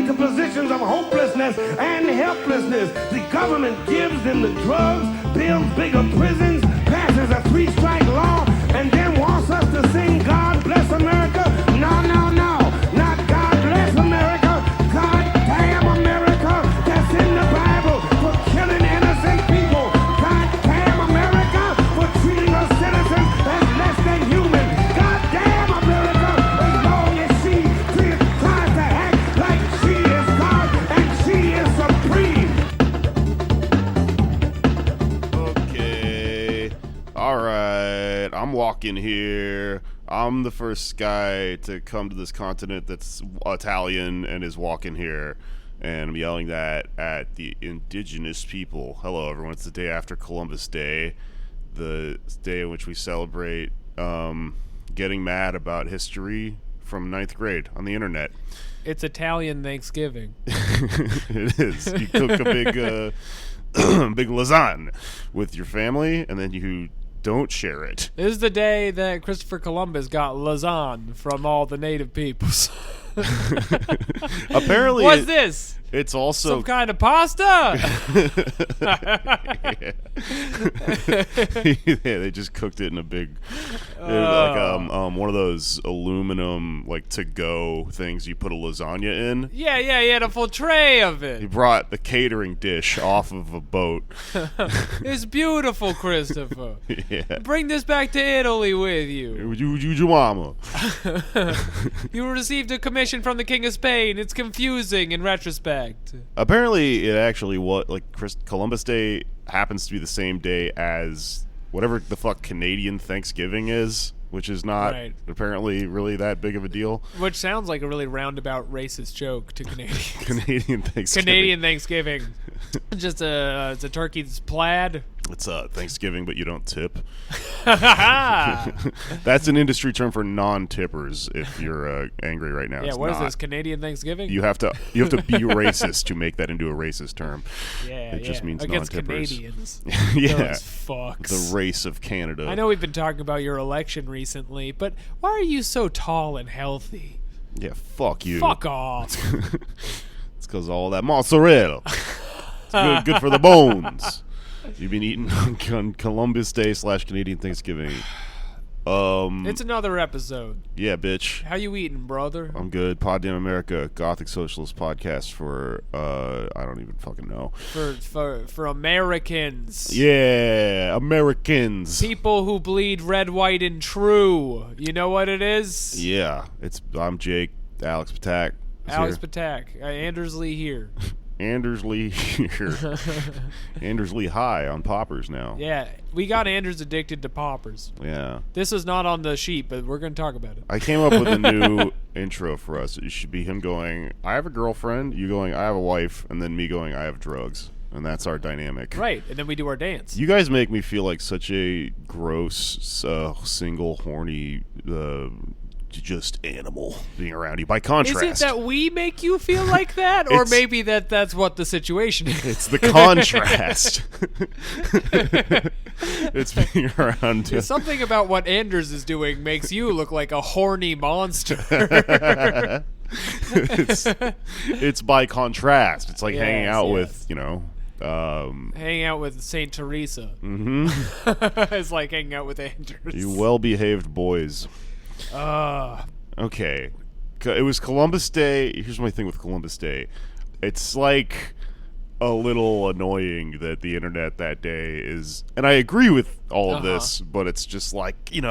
into positions of hopelessness and helplessness. The government gives them the drugs, builds bigger prisons, passes a 3-strike law, and then wants us to sing God Bless America. No, no, no. Not God Bless America. God damn America. That's in the Bible for killing innocent people. God damn America for treating us citizens as less than human. God damn America as long as she tries to act like she is God and she is supreme. Okay. All right. I'm walking here. I'm the first guy to come to this continent that's Italian and is walking here. And I'm yelling that at the indigenous people. Hello, everyone. It's the day after Columbus Day, the day in which we celebrate getting mad about history from 9th grade on the internet. It's Italian Thanksgiving. It is. You cook a big, big lasagna with your family, and then you don't share it. This is the day that Christopher Columbus got lasagna from all the native peoples. Apparently, What's this? It's also Some kind of pasta? Yeah, they just cooked it in a big, like one of those aluminum like to go things you put a lasagna in. Yeah, he had a full tray of He it. brought the catering dish off of a boat. It's beautiful, Christopher. Yeah. Bring this back to Italy with you. You mama. You received a commission from the King of Spain. It's confusing in retrospect. Apparently, it actually Columbus Day happens to be the same day as whatever the fuck Canadian Thanksgiving is, which is not apparently really that big of a deal. Which sounds like a really roundabout racist joke to Canadians. Canadian Thanksgiving. Canadian Thanksgiving. Just it's a turkey that's plaid. It's Thanksgiving, but you don't tip. Yeah, That's an industry term for non-tippers. If you're angry right now, it's what is not. this, Canadian Thanksgiving? You have to be racist to make that into a racist term. Yeah, It just means against non-tippers. Canadians. Yeah, Those fucks. the race of Canada. I know we've been talking about your election recently, but why are you so tall and healthy? Yeah, fuck you. Fuck off. It's because all that mozzarella. It's good for the bones. You've been eating on Columbus Day / Canadian Thanksgiving. It's another episode. Yeah, bitch. How you eating, brother? I'm good. Pod Damn America, Gothic Socialist podcast for I don't even fucking know. For Americans. Yeah, Americans. People who bleed red, white, and true. You know what it is? Yeah, I'm Jake. Alex Patak. Alex Patak. Anders Lee here. Anders Lee here. Anders Lee high on poppers now. Yeah, we got Anders addicted to poppers. Yeah. This is not on the sheet, but we're going to talk about it. I came up with a new intro for us. It should be him going, I have a girlfriend, you going, I have a wife, and then me going, I have drugs. And that's our dynamic. Right, and then we do our dance. You guys make me feel like such a gross, single, horny, just animal being around you. By contrast, Is it that we make you feel like that? Or maybe that's what the situation is? it's the contrast. It's being around you. Something about what Anders is doing makes you look like a horny monster. It's by contrast. It's like hanging out yes. with, Hanging out with Saint Teresa. Mm-hmm. It's like hanging out with Anders. You well-behaved boys. Okay. It was Columbus Day. Here's my thing with Columbus Day. It's like a little annoying that the internet that day is, and I agree with all of this, but it's just like, he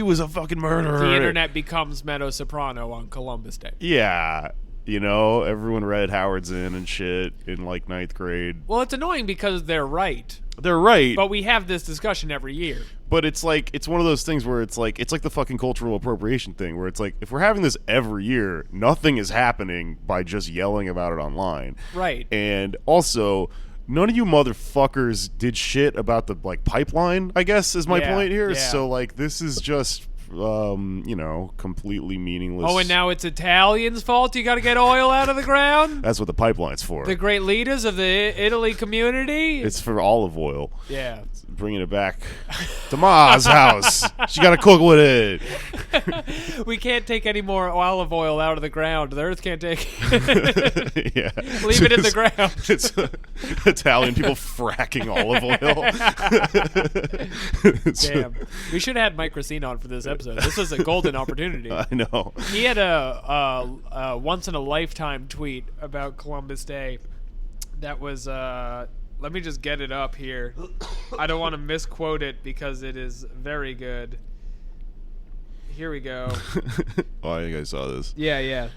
was a fucking murderer. The internet becomes Meadow Soprano on Columbus Day. Yeah. Everyone read Howard Zinn and shit in like 9th grade. Well, it's annoying because they're right. They're right. But we have this discussion every year. But it's like, it's one of those things where it's like the fucking cultural appropriation thing where it's like, if we're having this every year, nothing is happening by just yelling about it online. Right. And also, none of you motherfuckers did shit about the pipeline, I guess is my point here. Yeah. So this is just completely meaningless. Oh, and now it's Italians' fault you got to get oil out of the ground? That's what the pipeline's for. The great leaders of the Italy community? It's for olive oil. Yeah. Bringing it back to Ma's house. She got to cook with it. We can't take any more olive oil out of the ground. The earth can't take Yeah. Leave it in the ground. It's Italian people fracking olive oil. Damn. We should have had Mike Racine on for this episode. This was a golden opportunity. I know. He had a once-in-a-lifetime tweet about Columbus Day that was, let me just get it up here. I don't want to misquote it because it is very good. Here we go. Oh, I think I saw this. Yeah.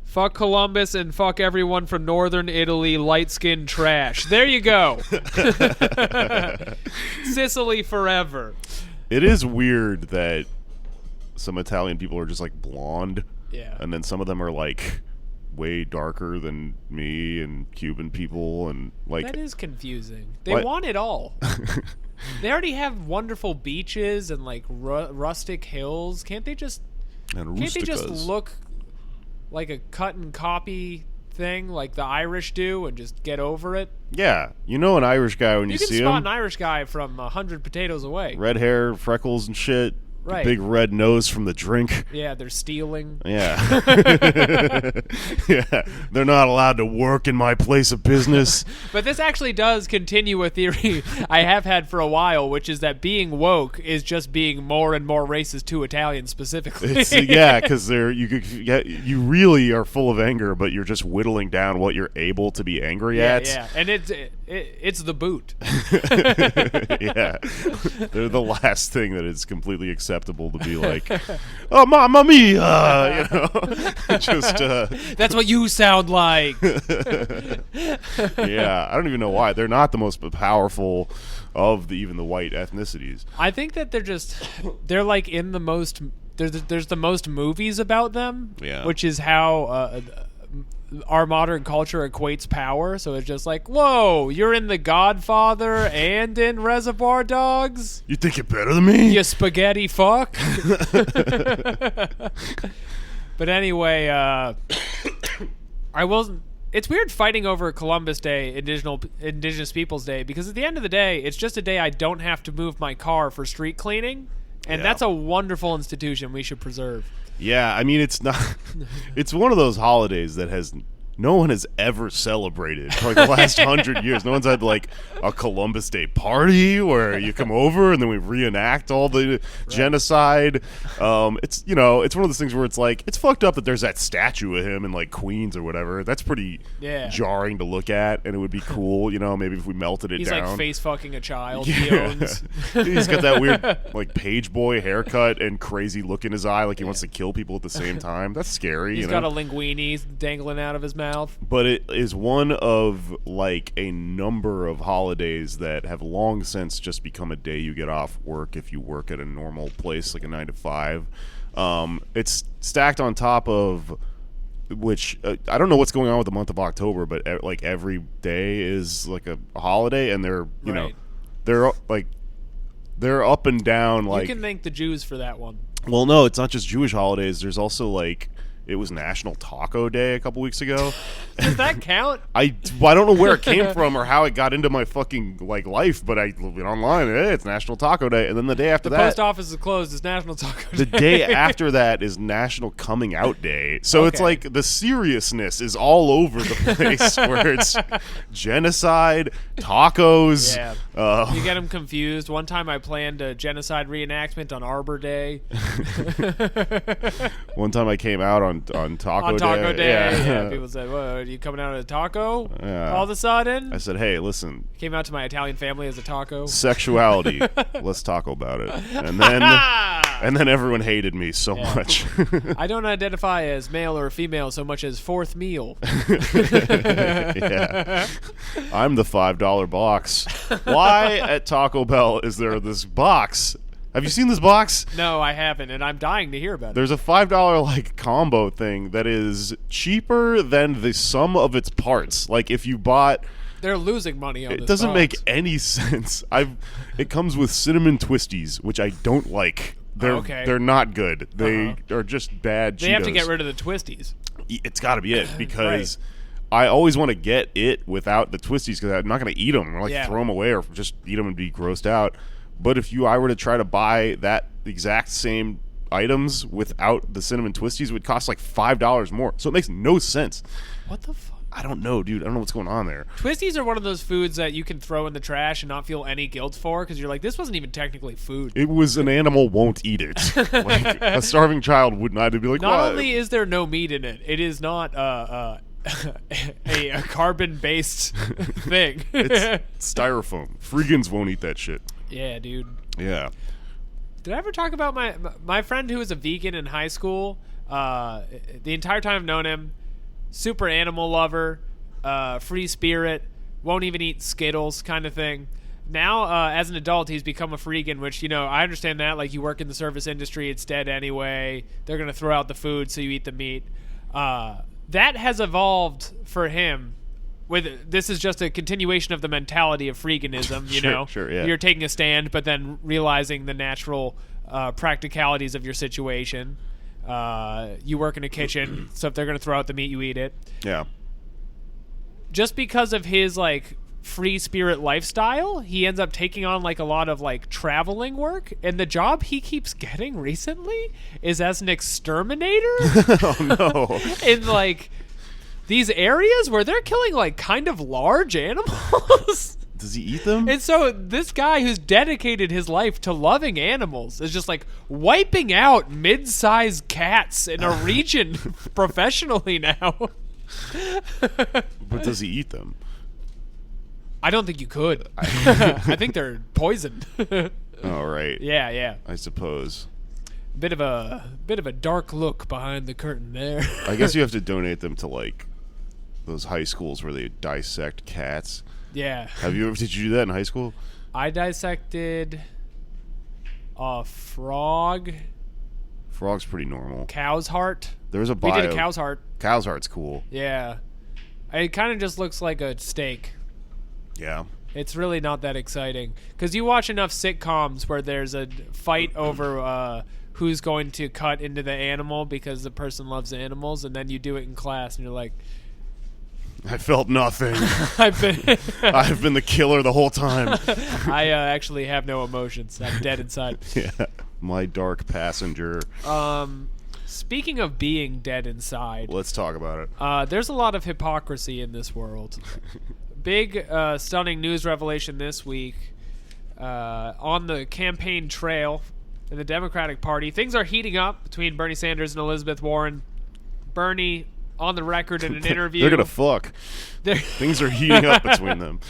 Fuck Columbus and fuck everyone from northern Italy, light-skinned trash. There you go. Sicily forever. It is weird that some Italian people are just like blonde. Yeah. And then some of them are like way darker than me and Cuban people and like That is confusing. They What? want it all. They already have wonderful beaches and like rustic hills. Can't they just and Can't they just rusticas. look like a cut and copy thing like the Irish do and just get over it? Yeah, you know an Irish guy when you, You can see spot him. an Irish guy from 100 potatoes away. Red hair, freckles and shit. Right. Big red nose from the drink. Yeah, they're stealing. Yeah. Yeah. They're not allowed to work in my place of business. But this actually does continue a theory I have had for a while, which is that being woke is just being more and more racist to Italians specifically. It's, yeah, because you really are full of anger, but you're just whittling down what you're able to be angry at. Yeah, and it's the boot. Yeah. They're the last thing that is completely acceptable to be like, oh, mamma mia, you know? Just, That's what you sound like. yeah, I don't even know why. They're not the most powerful of even the white ethnicities. I think that they're like in the most. There's the most movies about them, Yeah. which is how our modern culture equates power. So it's just like, whoa, you're in The Godfather and in Reservoir Dogs, You think you're better than me? you spaghetti fuck. But anyway, I will. It's weird fighting over Columbus Day, Indigenous Peoples Day, because at the end of the day, it's just a day I don't have to move my car for street cleaning, and Yeah. that's a wonderful institution we should preserve. Yeah, I mean, it's not. It's one of those holidays that no one has ever celebrated for like the last 100 years. No one's had like a Columbus Day party where you come over and then we reenact all the genocide. It's it's one of those things where it's like it's fucked up that there's that statue of him in like Queens or whatever. That's pretty jarring to look at, and it would be cool, maybe if we melted it He's down. like face fucking a child he owns. He's got that weird like page boy haircut and crazy look in his eye, like he wants to kill people at the same time. That's scary. He's got a linguine dangling out of his mouth. But it is one of like a number of holidays that have long since just become a day you get off work if you work at a normal place like a 9 to 5. It's stacked on top of which I don't know what's going on with the month of October, but like every day is like a holiday, and they're they're like they're up and down. Like you can thank the Jews for that one. Well, no, it's not just Jewish holidays. There's also like it was National Taco Day a couple weeks ago. Does that count? I don't know where it came from or how it got into my fucking like life, but I went online. Hey, it's National Taco Day, and then the day after The that, post office is closed. It's National Taco Day. the day after that is National Coming Out Day. So it's Okay. like the seriousness is all over the place, where it's genocide, tacos. Yeah. You get them confused. One time I planned a genocide reenactment on Arbor Day. One time I came out on Taco On Taco Day. Yeah. People said, "What, are you coming out of a taco?" Yeah. All of a sudden, I said, hey, listen, came out to my Italian family as a taco. sexuality, let's talk about it. And then everyone hated me so much. I don't identify as male or female so much as fourth meal. Yeah. I'm the $5 box. Why at Taco Bell is there this box? Have you seen this box? No, I haven't, and I'm dying to hear about it. There's a $5 like combo thing that is cheaper than the sum of its parts. Like if you bought, They're losing money on this. it doesn't box. make any sense. It comes with cinnamon twisties, which I don't like. They're not good. They are just bad Cheetos. They have to get rid of the twisties. It's got to be it, because I always want to get it without the twisties because I'm not going to eat them. I'm going to throw them away or just eat them and be grossed out. But if I were to try to buy that exact same items without the cinnamon twisties would cost like $5 more. So it makes no sense. What the fuck? I don't know, dude. I don't know what's going on there. Twisties are one of those foods that you can throw in the trash and not feel any guilt for because you're like, this wasn't even technically food. It was an animal won't eat it. Like, a starving child would not be like, Not "What?" only is there no meat in it, it is not a carbon-based thing. It's styrofoam. Freegans won't eat that shit. Yeah, dude. Yeah. Did I ever talk about my friend who was a vegan in high school? The entire time I've known him, super animal lover, free spirit, won't even eat Skittles kind of thing. Now, as an adult, he's become a freegan, which, I understand that. Like, you work in the service industry, it's dead anyway. They're going to throw out the food, so you eat the meat. That has evolved for him. This is just a continuation of the mentality of freeganism, Sure, yeah. You're taking a stand, but then realizing the natural practicalities of your situation. You work in a kitchen, so if they're going to throw out the meat, you eat it. Yeah. Just because of his, free spirit lifestyle, he ends up taking on, a lot of, traveling work, and the job he keeps getting recently is as an exterminator. Oh, no. In, these areas where they're killing, kind of large animals. Does he eat them? And so this guy who's dedicated his life to loving animals is just wiping out mid-sized cats in a region professionally now. But does he eat them? I don't think you could. I think they're poisoned. All right. Yeah. I suppose. Bit of a dark look behind the curtain there. I guess you have to donate them to those high schools where they dissect cats. Yeah. Did you do that in high school? I dissected a frog. Frog's pretty normal. Cow's heart. There was a We did a cow's heart. Cow's heart's cool. Yeah. It kind of just looks like a steak. Yeah. It's really not that exciting. Because you watch enough sitcoms where there's a fight over who's going to cut into the animal because the person loves animals, and then you do it in class, and you're like, I felt nothing. I've been the killer the whole time. I actually have no emotions. I'm dead inside. Yeah. My dark passenger. Speaking of being dead inside, Let's talk about it. there's a lot of hypocrisy in this world. Big, stunning news revelation this week. On the campaign trail in the Democratic Party, things are heating up between Bernie Sanders and Elizabeth Warren. Bernie, on the record in an interview, They're gonna fuck. they're- Things are heating up between them.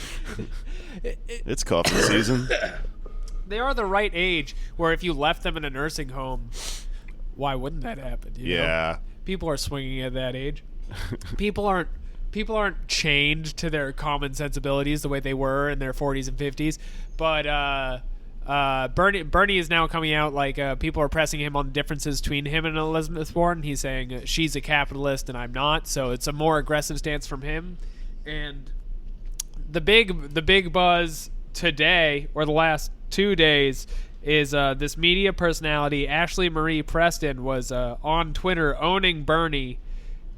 It's cuffing season. they are the right age where if you left them in a nursing home, why wouldn't that happen? You know? Yeah. People are swinging at that age. People aren't chained to their common sensibilities the way they were in their 40s and 50s. But Bernie is now coming out people are pressing him on differences between him and Elizabeth Warren. He's saying she's a capitalist and I'm not, so it's a more aggressive stance from him. And the big buzz today, or the last 2 days, is this media personality Ashley Marie Preston was on Twitter owning Bernie.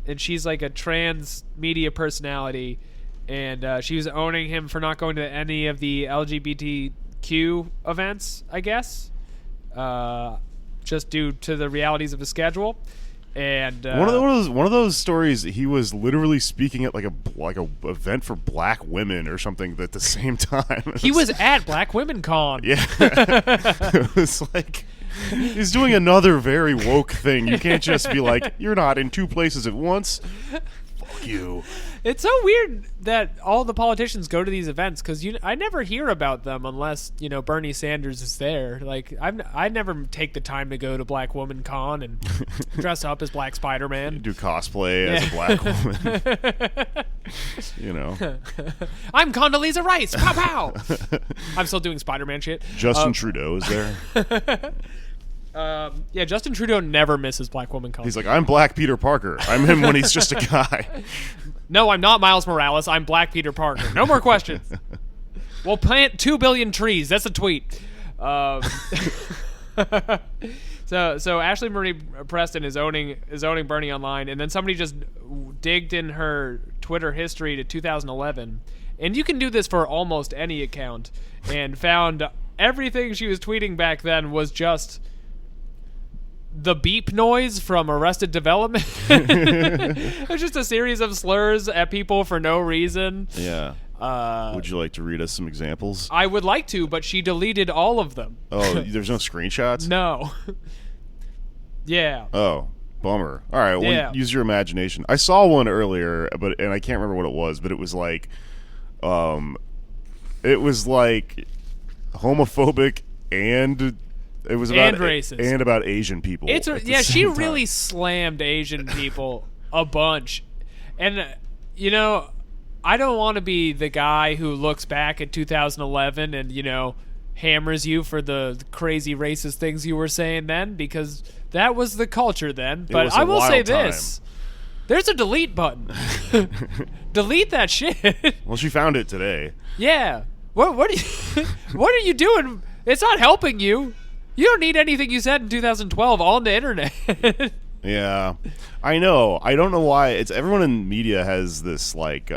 And she's a trans media personality, and she was owning him for not going to any of the LGBTQ events, I guess, just due to the realities of his schedule. And one of those stories, he was literally speaking at a event for black women or something at the same time. he was at Black Women Con. Yeah. It was he's doing another very woke thing. You can't just be you're not in two places at once. Fuck you. It's so weird that all the politicians go to these events because I never hear about them unless Bernie Sanders is there. I never take the time to go to Black Woman Con and dress up as Black Spider-Man. Do cosplay as a black woman. I'm Condoleezza Rice. Pow pow. I'm still doing Spider-Man shit. Justin Trudeau is there. Yeah, Justin Trudeau never misses Black Woman Con. He's I'm Black Peter Parker. I'm him when he's just a guy. No, I'm not Miles Morales. I'm Black Peter Parker. No more questions. We'll plant 2 billion trees. That's a tweet. So Ashley Marie Preston is owning Bernie online, and then somebody just digged in her Twitter history to 2011, and you can do this for almost any account, and found everything she was tweeting back then was just the beep noise from Arrested Development. It's just a series of slurs at people for no reason. Yeah. Would you like to read us some examples? I would like to, but she deleted all of them. Oh, there's no screenshots? No. Yeah. Oh, bummer. All right, well, Yeah. use your imagination. I saw one earlier, and I can't remember what it was, but it was like homophobic and it was about And racist. and about Asian people. It's at the yeah, she same really time. slammed Asian people a bunch. And you know, I don't want to be the guy who looks back at 2011 and, you know, hammers you for the crazy racist things you were saying then, because that was the culture then. But was a I will say wild time. this. There's a delete button. Delete that shit. Well, she found it today. Yeah. What are you what are you doing? It's not helping you. You don't need anything you said in 2012 on the internet. Yeah, I know. I don't know why. It's everyone in media has this like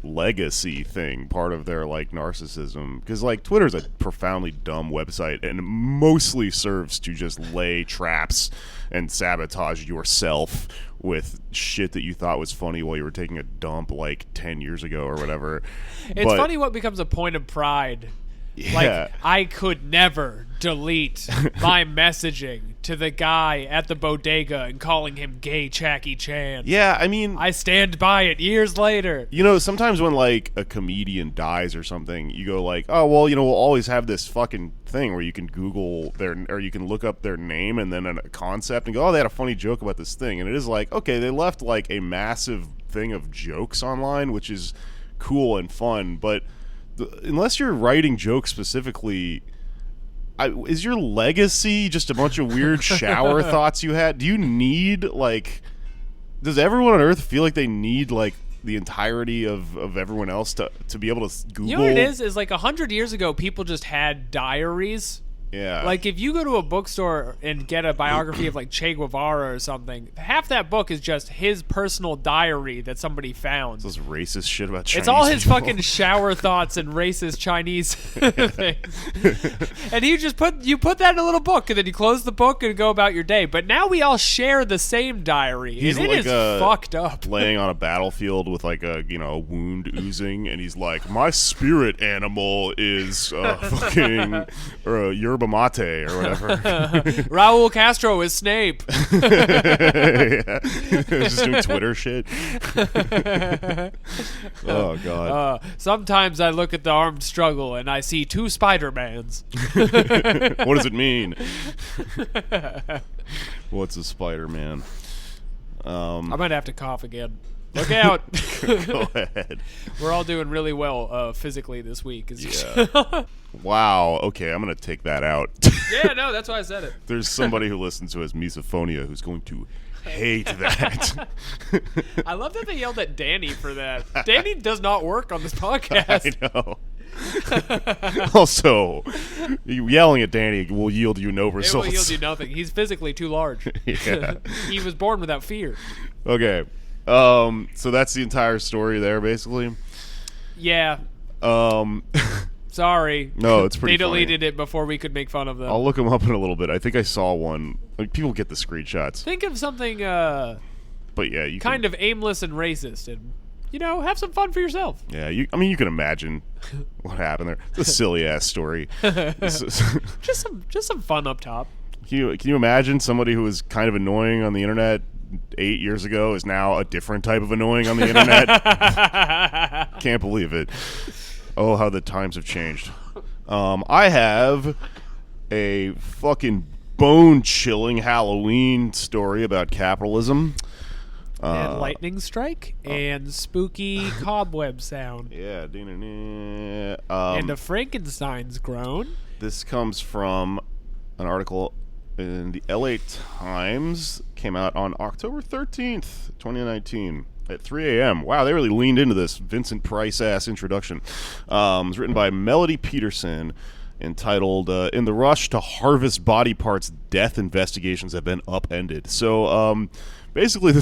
legacy thing, part of their like narcissism. Because like Twitter's a profoundly dumb website and it mostly serves to just lay traps and sabotage yourself with shit that you thought was funny while you were taking a dump like 10 years ago or whatever. It's funny what becomes a point of pride. Yeah. Like, I could never delete my messaging to the guy at the bodega and calling him gay Jackie Chan. Yeah, I mean, I stand by it years later. you know, sometimes when like a comedian dies or something, you go like, oh well, you know, we'll always have this fucking thing where you can Google or you can look up their name and then a concept and go, oh, they had a funny joke about this thing, and it is like, okay, they left like a massive thing of jokes online, which is cool and fun, but unless you're writing jokes specifically, is your legacy just a bunch of weird shower thoughts you had? Do you need like? Does everyone on Earth feel like they need like the entirety of everyone else to be able to Google? You know what it is like 100 years ago, people just had diaries. Yeah. Like, if you go to a bookstore and get a biography of, like, Che Guevara or something, half that book is just his personal diary that somebody found. those racist shit about Chinese It's all his people. fucking shower thoughts and racist Chinese things. And you put that in a little book, and then you close the book and go about your day. But now we all share the same diary, He's and like it is fucked up. laying on a battlefield with like a a wound oozing, and he's like, my spirit animal is fucking or a yerba mate or whatever. Raul Castro is Snape. Yeah. Just doing Twitter shit. Oh god. Sometimes I look at the armed struggle and I see two Spider-Mans. What does it mean? What's a Spider-Man? I might have to cough again. Look out. Go ahead. We're all doing really well physically this week. Wow. Okay, I'm gonna take that out. Yeah, no, that's why I said it. There's somebody who listens to us misophonia who's going to hate that. I love that they yelled at Danny for that. Danny does not work on this podcast. I know. Also, you yelling at Danny will yield you no It will results. yield you nothing. He's physically too large. Yeah. He was born without fear. Okay. So that's the entire story there, basically. Yeah. Sorry. No, it's pretty They funny. deleted it before we could make fun of them. I'll look them up in a little bit. I think I saw one. Like, people get the screenshots. Think of something But yeah, you kind of aimless and racist, and have some fun for yourself. Yeah, you can imagine what happened there. It's a silly ass story. Just some fun up top. Can you imagine somebody who was kind of annoying on the internet 8 years ago is now a different type of annoying on the internet? Can't believe it. Oh, how the times have changed. I have a fucking bone-chilling Halloween story about capitalism. And lightning strike and spooky cobweb sound. Yeah. And a Frankenstein's groan. This comes from an article in the LA Times. Came out on October 13th, 2019 at 3 a.m. Wow, they really leaned into this Vincent Price-ass introduction. It was written by Melody Peterson, entitled In the Rush to Harvest Body Parts, Death Investigations Have Been Upended. So, basically the,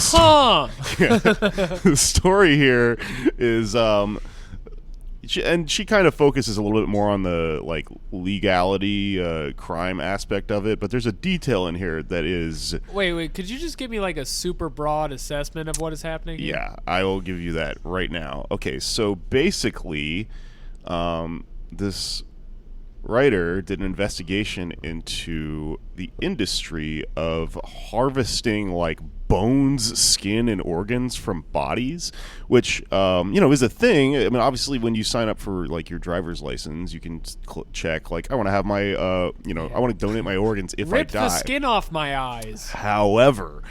the story here is she kind of focuses a little bit more on the like legality, crime aspect of it. But there's a detail in here that is. Wait. Could you just give me like a super broad assessment of what is happening here? Yeah, I will give you that right now. Okay, so basically, this writer did an investigation into the industry of harvesting like bones, skin, and organs from bodies, which is a thing. I mean, obviously, when you sign up for like your driver's license, you can check like I want to have my I want to donate my organs if Rip I die. the skin off my eyes. However,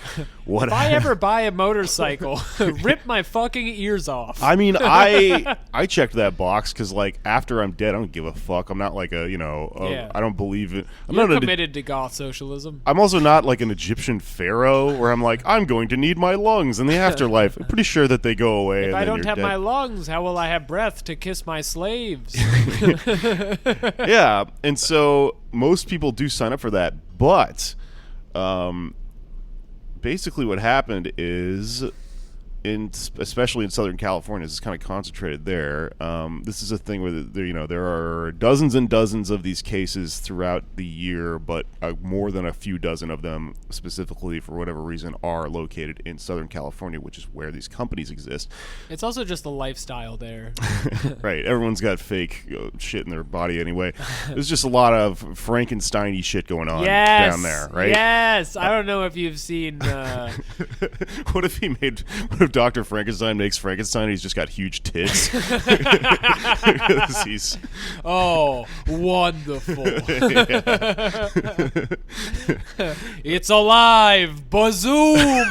what if I ever buy a motorcycle, rip my fucking ears off. I mean, I checked that box because like after I'm dead, I don't give a fuck. I'm not like I don't believe it. You're committed to goth socialism. I'm also not like an Egyptian pharaoh where I'm like, I'm going to need my lungs in the afterlife. I'm pretty sure that they go away. If and I then don't you're have dead. my lungs, how will I have breath to kiss my slaves? Yeah, and so most people do sign up for that, but basically what happened is, especially in Southern California, this is kind of concentrated there. This is a thing where there are dozens and dozens of these cases throughout the year, but more than a few dozen of them, specifically for whatever reason, are located in Southern California, which is where these companies exist. It's also just the lifestyle there. Right, everyone's got fake shit in their body anyway. There's just a lot of Frankenstein-y shit going on down there, right? Yes, I don't know if you've seen. What if Dr. Frankenstein makes Frankenstein and he's just got huge tits? Oh, wonderful. It's alive. Bazoom.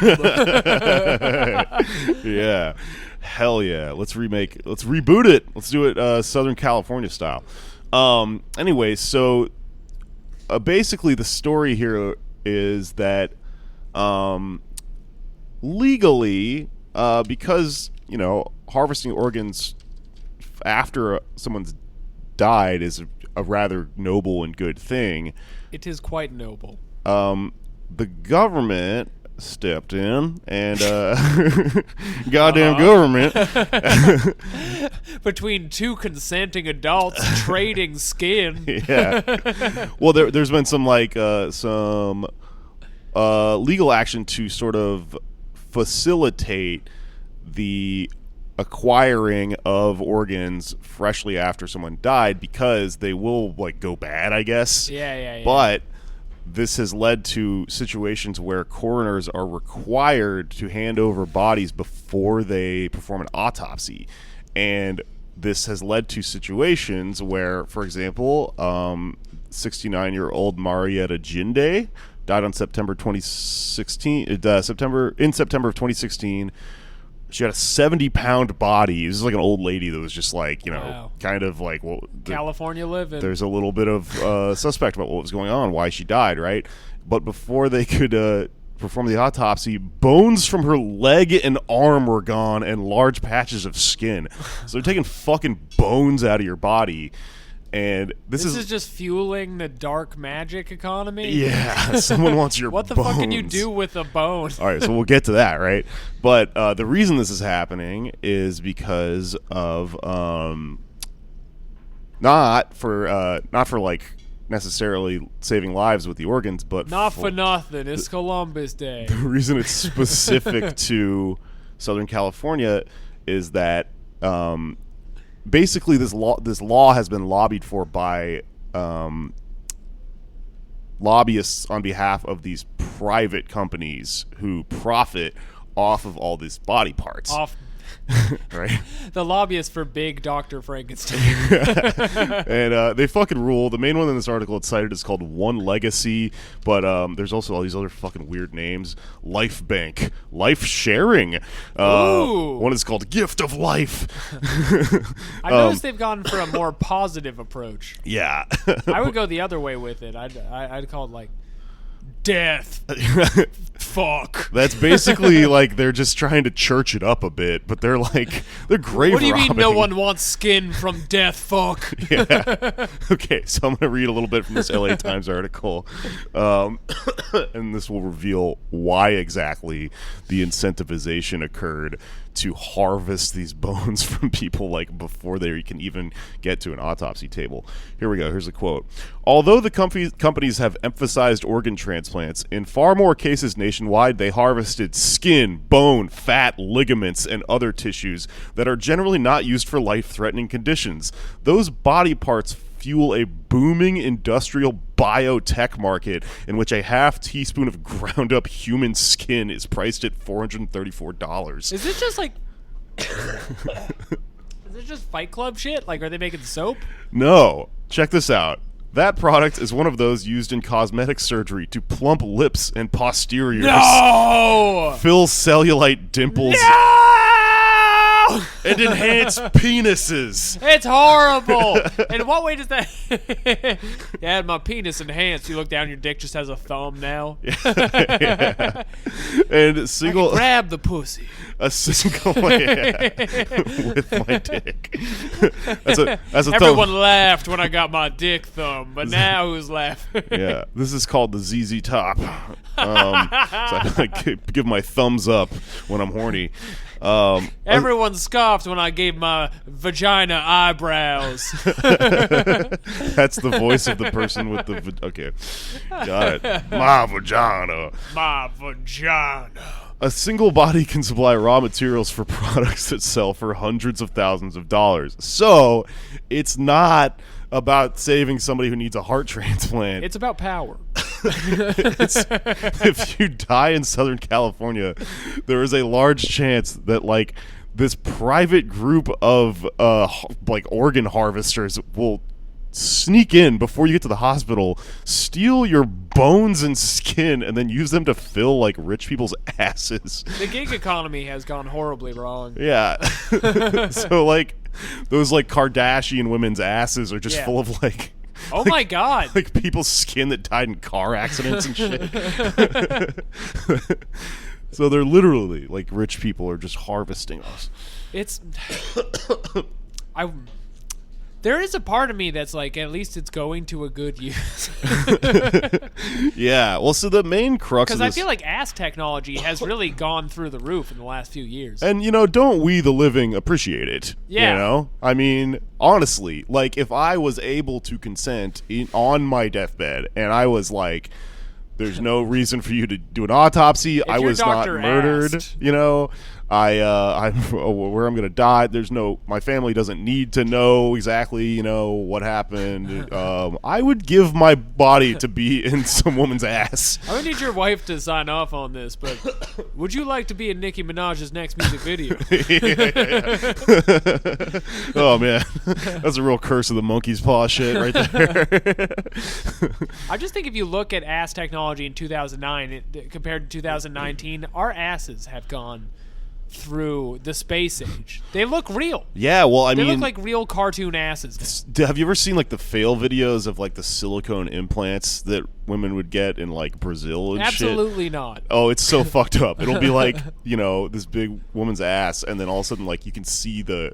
Yeah. Hell yeah. Let's reboot it. Let's do it Southern California style. Anyway, so basically the story here is that legally, because harvesting organs after someone's died is a rather noble and good thing. It is quite noble. The government stepped in and goddamn government between two consenting adults trading skin. Yeah. Well, there's been some legal action to sort of facilitate the acquiring of organs freshly after someone died, because they will go bad, I guess. Yeah. But this has led to situations where coroners are required to hand over bodies before they perform an autopsy. And this has led to situations where, for example, 69-year-old Marietta Jinde died on September 2016. In September of 2016, she had a 70-pound body. This is like an old lady that was just Wow. kind of California living. There's a little bit of suspect about what was going on, why she died, right? But before they could perform the autopsy, bones from her leg and arm were gone and large patches of skin. So they're taking fucking bones out of your body. And this is just fueling the dark magic economy? Yeah, someone wants your What the bones. fuck can you do with a bone? All right, so we'll get to that, right? But the reason this is happening is because of not for necessarily saving lives with the organs, but Not for nothing. It's Columbus Day. the reason it's specific to Southern California is that basically this law has been lobbied for by lobbyists on behalf of these private companies who profit off of all these body parts. Right? The lobbyists for big Dr. Frankenstein. And they fucking rule. The main one in this article it's cited is called One Legacy, but there's also all these other fucking weird names. Life Bank, Life Sharing. Ooh. One is called Gift of Life. I noticed they've gone for a more positive approach. Yeah. I would go the other way with it. I'd call it death. Fuck. That's basically like they're just trying to church it up a bit, but they're grave What do you mean no robbing. one wants skin from death? Fuck. Yeah. Okay, so I'm going to read a little bit from this LA Times article, and this will reveal why exactly the incentivization occurred to harvest these bones from people like before they can even get to an autopsy table. Here we go. Here's a quote. Although the companies have emphasized organ transplants, in far more cases nationwide, they harvested skin, bone, fat, ligaments, and other tissues that are generally not used for life-threatening conditions. Those body parts fuel a booming industrial biotech market in which a half teaspoon of ground up human skin is priced at $434. Is it just like... Is it just Fight Club shit? Like, are they making soap? No. Check this out. That product is one of those used in cosmetic surgery to plump lips and posteriors, No! fill cellulite dimples, No! and enhance penises. It's horrible. In what way does that? Yeah, my penis enhanced. You look down, your dick just has a thumb now. Yeah. And single Grab the pussy. a single with my dick. That's a Everyone thumb. laughed when I got my dick thumb, but now who's laughing? Yeah, this is called the ZZ Top. So I give my thumbs up when I'm horny. Everyone scoffed when I gave my vagina eyebrows. That's the voice of the person with the... Okay, got it. My vagina. My vagina. A single body can supply raw materials for products that sell for hundreds of thousands of dollars. So, it's not about saving somebody who needs a heart transplant. It's about power. If you die in Southern California, there is a large chance that, like, this private group of, like, organ harvesters will sneak in before you get to the hospital, steal your bones and skin, and then use them to fill, like, rich people's asses. The gig economy has gone horribly wrong. Yeah. So, like, those, like, Kardashian women's asses are just Yeah. full of, like... Oh my god. Like people's skin that died in car accidents and shit. So they're literally, like, rich people are just harvesting us. It's... There is a part of me that's like, at least it's going to a good use. Yeah, well, so the main crux of Because this... I feel like ass technology has really gone through the roof in the last few years. And, you know, don't we, the living, appreciate it? Yeah. You know? I mean, honestly, like, if I was able to consent on my deathbed and I was like, there's no reason for you to do an autopsy, I your was not doctor murdered, asked- you know? I'm where I'm gonna die. My family doesn't need to know exactly, you know, what happened. I would give my body to be in some woman's ass. I would need your wife to sign off on this, but would you like to be in Nicki Minaj's next music video? Oh man, that's a real curse of the monkey's paw shit right there. I just think if you look at ass technology in 2009 compared to 2019, our asses have gone through the space age. They look real. Yeah, well, I They mean, look like real cartoon asses. have you ever seen like the fail videos of like the silicone implants that women would get in like Brazil and shit? Absolutely not. Oh, it's so fucked up. It'll be like, you know, this big woman's ass, and then all of a sudden, like, you can see the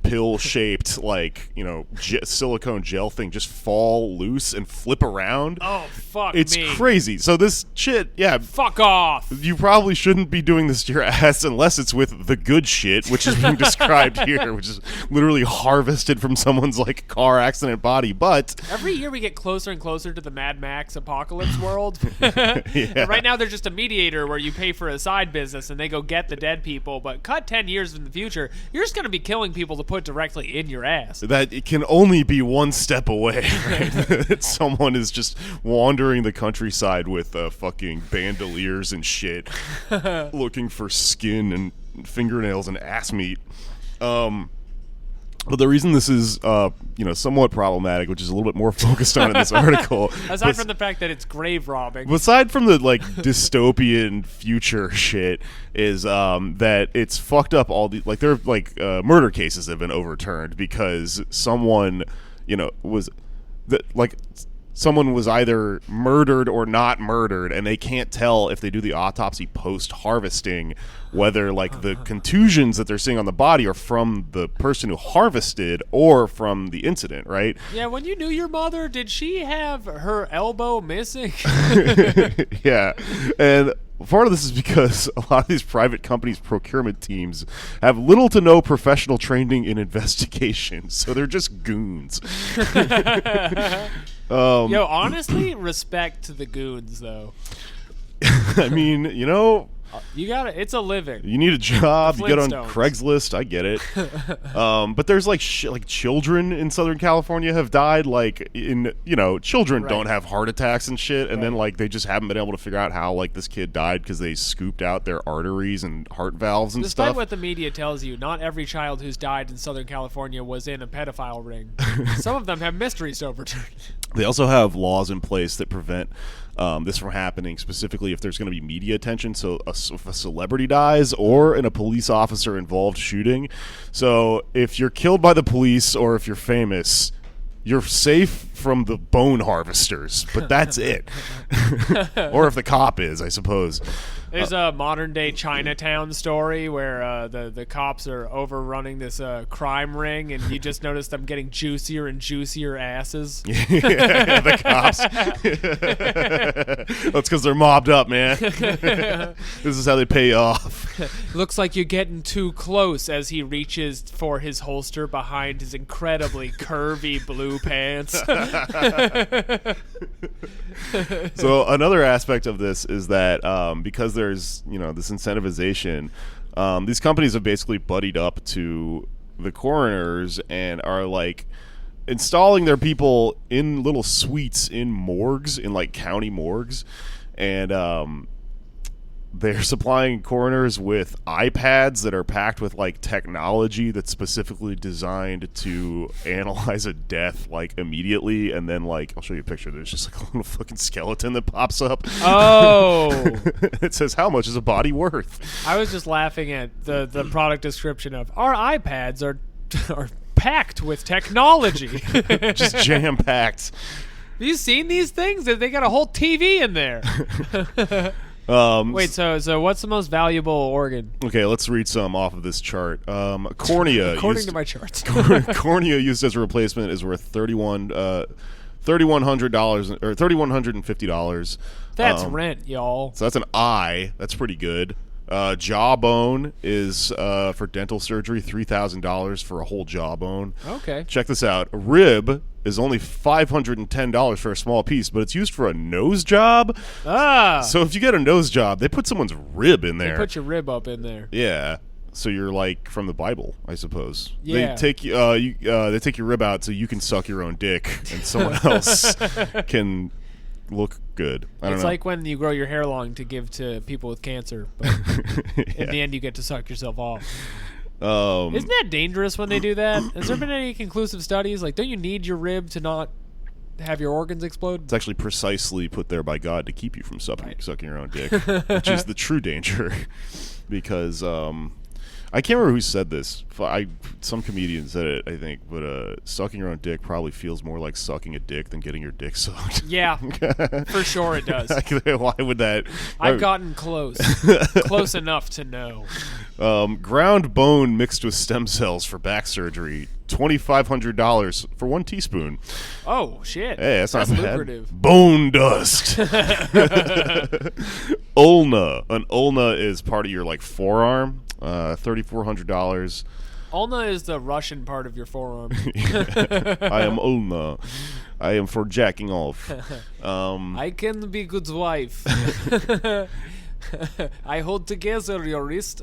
pill-shaped, like, you know, silicone gel thing just fall loose and flip around. Oh, fuck It's me. crazy. So this shit, yeah, Fuck off. you probably shouldn't be doing this to your ass unless it's with the good shit, which is being described here, which is literally harvested from someone's, like, car accident body. But Every year we get closer and closer to the Mad Max apocalypse world. Yeah. And right now they're just a mediator where you pay for a side business and they go get the dead people. But cut 10 years in the future, you're just going to be killing people to put directly in your ass. that it can only be one step away, right? That someone is just wandering the countryside with fucking bandoliers and shit, looking for skin and fingernails and ass meat. But the reason this is, you know, somewhat problematic, which is a little bit more focused on in this article, Aside from the fact that it's grave robbing. aside from the like dystopian future shit, is that it's fucked up. All the like, there are like murder cases have been overturned because someone, you know, was that like someone was either murdered or not murdered, and they can't tell if they do the autopsy post-harvesting whether like the contusions that they're seeing on the body are from the person who harvested or from the incident, right? Yeah, when you knew your mother, did she have her elbow missing? Yeah, and part of this is because a lot of these private companies' procurement teams have little to no professional training in investigation, so they're just goons. Yo, honestly, respect to the goons, though. I mean, you know, You got it. It's a living. you need a job, The you get on Flintstones. Craigslist, I get it. But there's like like children in Southern California have died, like in, you know, children Right. don't have heart attacks and shit, and then Right. like they just haven't been able to figure out how like this kid died because they scooped out their arteries and heart valves and Despite stuff. what the media tells you, not every child who's died in Southern California was in a pedophile ring. Some of them have mysteries to overturn. They also have laws in place that prevent this from happening, specifically if there's going to be media attention. So if a celebrity dies or in a police officer involved shooting. So if you're killed by the police or if you're famous, you're safe from the bone harvesters, but that's it. Or if the cop is, I suppose. There's a modern day Chinatown story where the cops are overrunning this crime ring, and you just notice them getting juicier and juicier asses. The cops. That's because they're mobbed up, man. This is how they pay off. Looks like you're getting too close as he reaches for his holster behind his incredibly curvy blue pants. So another aspect of this is that because there's, you know, this incentivization, these companies have basically buddied up to the coroners and are like installing their people in little suites in morgues, in like county morgues, and they're supplying coroners with iPads that are packed with like technology that's specifically designed to analyze a death like immediately, and then like I'll show you a picture. There's just like a little fucking skeleton that pops up. Oh, It says, "How much is a body worth?" I was just laughing at the product description of our iPads are packed with technology. Just jam packed. Have you seen these things? They got a whole TV in there. Wait, so what's the most valuable organ? Okay, let's read some off of this chart. Cornea. According to my charts. Cornea used as a replacement is worth $3,100 or $3,150. That's rent, y'all. So that's an eye. That's pretty good. Jawbone is for dental surgery, $3,000 for a whole jawbone. Okay. Check this out. A rib is only $510 for a small piece, but it's used for a nose job. Ah. So if you get a nose job, they put someone's rib in They there. put your rib up in there. Yeah. So you're like from the Bible, I suppose. Yeah. They take they take your rib out so you can suck your own dick, and someone else can look good. I don't It's know. like when you grow your hair long to give to people with cancer, but in the end you get to suck yourself off. Isn't that dangerous when they do that? Has there been any conclusive studies? Like, don't you need your rib to not have your organs explode? It's actually precisely put there by God to keep you from sucking your own dick, which is the true danger. Because I can't remember who said this. Some comedian said it, I think. But sucking your own dick probably feels more like sucking a dick than getting your dick sucked. Yeah, for sure it does. Why would that? I've gotten close. Close enough to know. Ground bone mixed with stem cells for back surgery. $2,500 for 1 teaspoon. Oh, shit. Hey, that's not bad. lucrative. Bone dust. Ulna. An ulna is part of your like forearm. $3,400. Ulna is the Russian part of your forearm. I am ulna. I am for jacking off. I can be good wife. I hold together your wrist.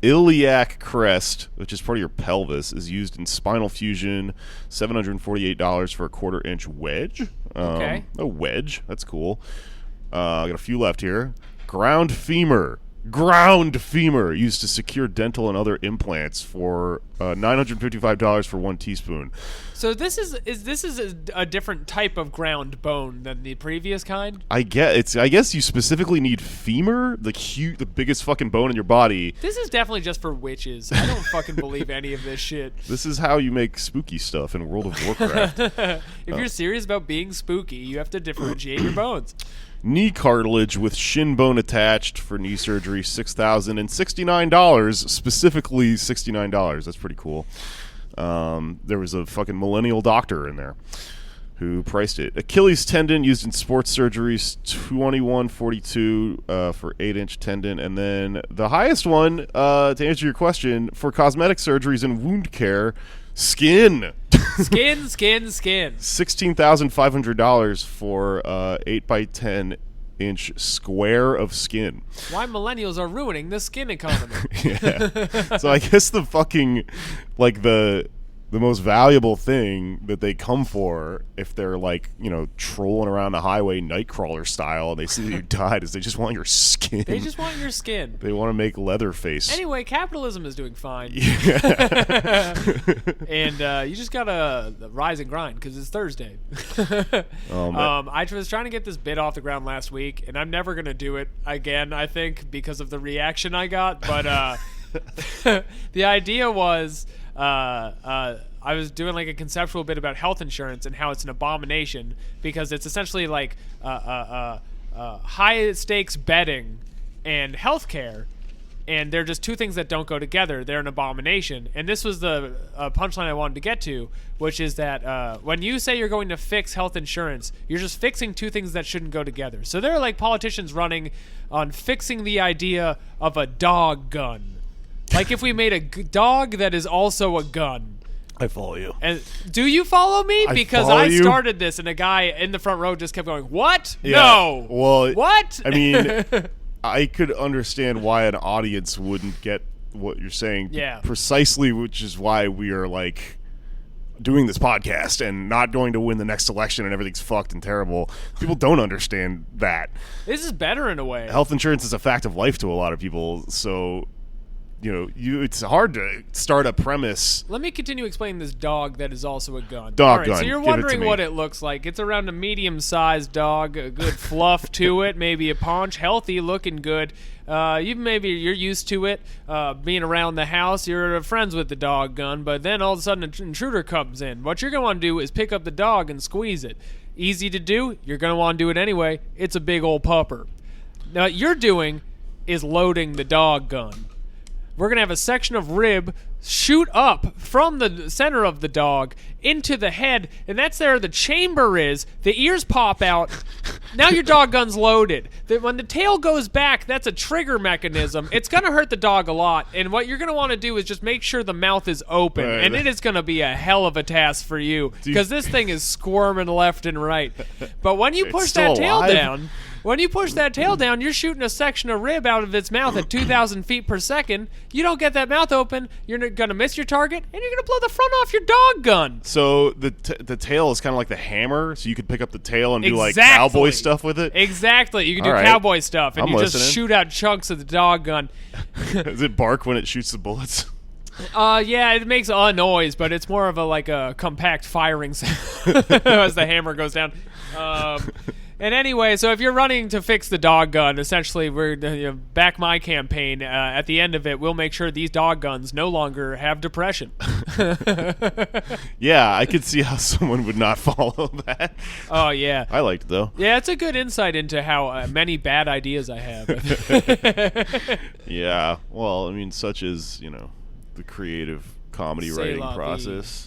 Iliac crest, which is part of your pelvis, is used in spinal fusion. $748 for a 1/4-inch wedge. Okay. A wedge. That's cool. I got a few left here. Ground femur. ground femur used to secure dental and other implants for $955 for 1 teaspoon. So this is a different type of ground bone than the previous kind? I guess you specifically need femur, the biggest fucking bone in your body. This is definitely just for witches. I don't fucking believe any of this shit. This is how you make spooky stuff in World of Warcraft. If you're serious about being spooky, you have to differentiate your bones. Knee cartilage with shin bone attached for knee surgery, $6,069. Specifically $69. That's pretty cool. There was a fucking millennial doctor in there who priced it. Achilles tendon used in sports surgeries, $21.42 for 8-inch tendon. And then the highest one, to answer your question, for cosmetic surgeries and wound care, skin. Skin. $16,500 for 8x10-inch square of skin. Why millennials are ruining the skin economy. Yeah. So I guess the fucking, like, the most valuable thing that they come for if they're, like, you know, trolling around the highway Nightcrawler style and they see that you died is they just want your skin. They just want your skin. They want to make Leatherface. Anyway, capitalism is doing fine. Yeah. And you just gotta rise and grind because it's Thursday. I was trying to get this bit off the ground last week, and I'm never gonna do it again, I think, because of the reaction I got. But the idea was I was doing like a conceptual bit about health insurance and how it's an abomination because it's essentially like high stakes betting and healthcare, and they're just two things that don't go together. They're an abomination. And this was the punchline I wanted to get to, which is that when you say you're going to fix health insurance, you're just fixing two things that shouldn't go together. So there are like politicians running on fixing the idea of a dog gun. Like if we made a dog that is also a gun. I follow you. And do you follow me? Because follow I you. started this, and a guy in the front row just kept going, "What? Yeah. No. Well, What?" I mean, I could understand why an audience wouldn't get what you're saying. Yeah. Precisely, which is why we are like doing this podcast and not going to win the next election and everything's fucked and terrible. People don't understand that. This is better in a way. Health insurance is a fact of life to a lot of people, so you know, it's hard to start a premise. Let me continue explaining this dog that is also a gun. Dog All gun. So you're Give it to wondering me. what it looks like. It's around a medium-sized dog, a good fluff to it, maybe a paunch, healthy, looking good. You're used to it, being around the house. You're friends with the dog gun, but then all of a sudden an intruder comes in. What you're going to want to do is pick up the dog and squeeze it. Easy to do. You're going to want to do it anyway. It's a big old pupper. Now what you're doing is loading the dog gun. We're going to have a section of rib shoot up from the center of the dog into the head, and that's where the chamber is. The ears pop out. Now your dog gun's loaded. When the tail goes back, that's a trigger mechanism. It's going to hurt the dog a lot, and what you're going to want to do is just make sure the mouth is open, Right. and it is going to be a hell of a task for you because this thing is squirming left and right. But when you push still that tail alive? down... When you push that tail down, you're shooting a section of rib out of its mouth at 2,000 feet per second. You don't get that mouth open, you're going to miss your target, and you're going to blow the front off your dog gun. So the tail is kind of like the hammer, so you could pick up the tail and do like Exactly. cowboy stuff with it. Exactly. You can do All right. cowboy stuff, and I'm you just listening. shoot out chunks of the dog gun. Does it bark when it shoots the bullets? Yeah, it makes a noise, but it's more of a compact firing sound as the hammer goes down. And anyway, so if you're running to fix the dog gun, essentially, we're back my campaign. At the end of it, we'll make sure these dog guns no longer have depression. Yeah, I could see how someone would not follow that. Oh yeah, I liked it though. yeah. It's a good insight into how many bad ideas I have. Yeah, well, I mean, such as, you know, the creative comedy C'est writing la vie. process.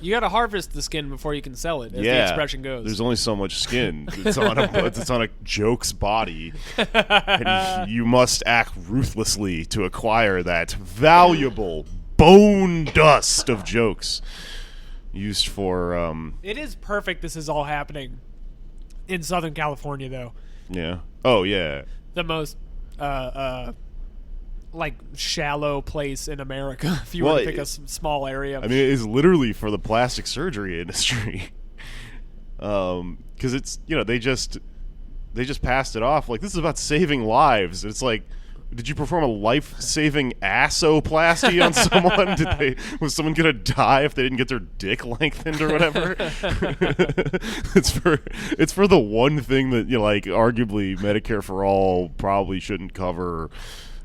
You got to harvest the skin before you can sell it, as Yeah, the expression goes. there's only so much skin. It's on a joke's body, and you must act ruthlessly to acquire that valuable bone dust of jokes used for It is perfect. This is all happening in Southern California, though. yeah. Oh yeah. The most like shallow place in America. If you were Well, to pick a small area. I mean, it is literally for the plastic surgery industry. Because it's, you know, they just passed it off like this is about saving lives. It's like, Did you perform a life-saving assoplasty on someone? Was someone gonna die if they didn't get their dick lengthened or whatever? It's for the one thing that arguably Medicare for All probably shouldn't cover.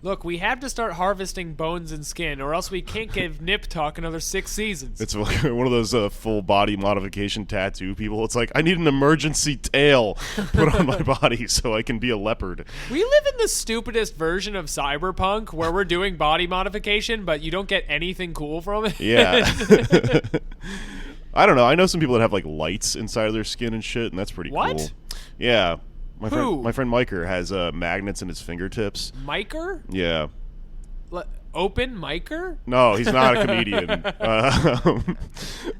Look, we have to start harvesting bones and skin, or else we can't give Nip Tuck another 6 seasons. It's one of those full body modification tattoo people. It's like, I need an emergency tail put on my body so I can be a leopard. We live in the stupidest version of cyberpunk where we're doing body modification, but you don't get anything cool from it. Yeah. I don't know. I know some people that have lights inside of their skin and shit, and that's pretty What? cool. Yeah. Who? My friend Miker has magnets in his fingertips. Miker? Yeah. Open Miker? No, he's not a comedian.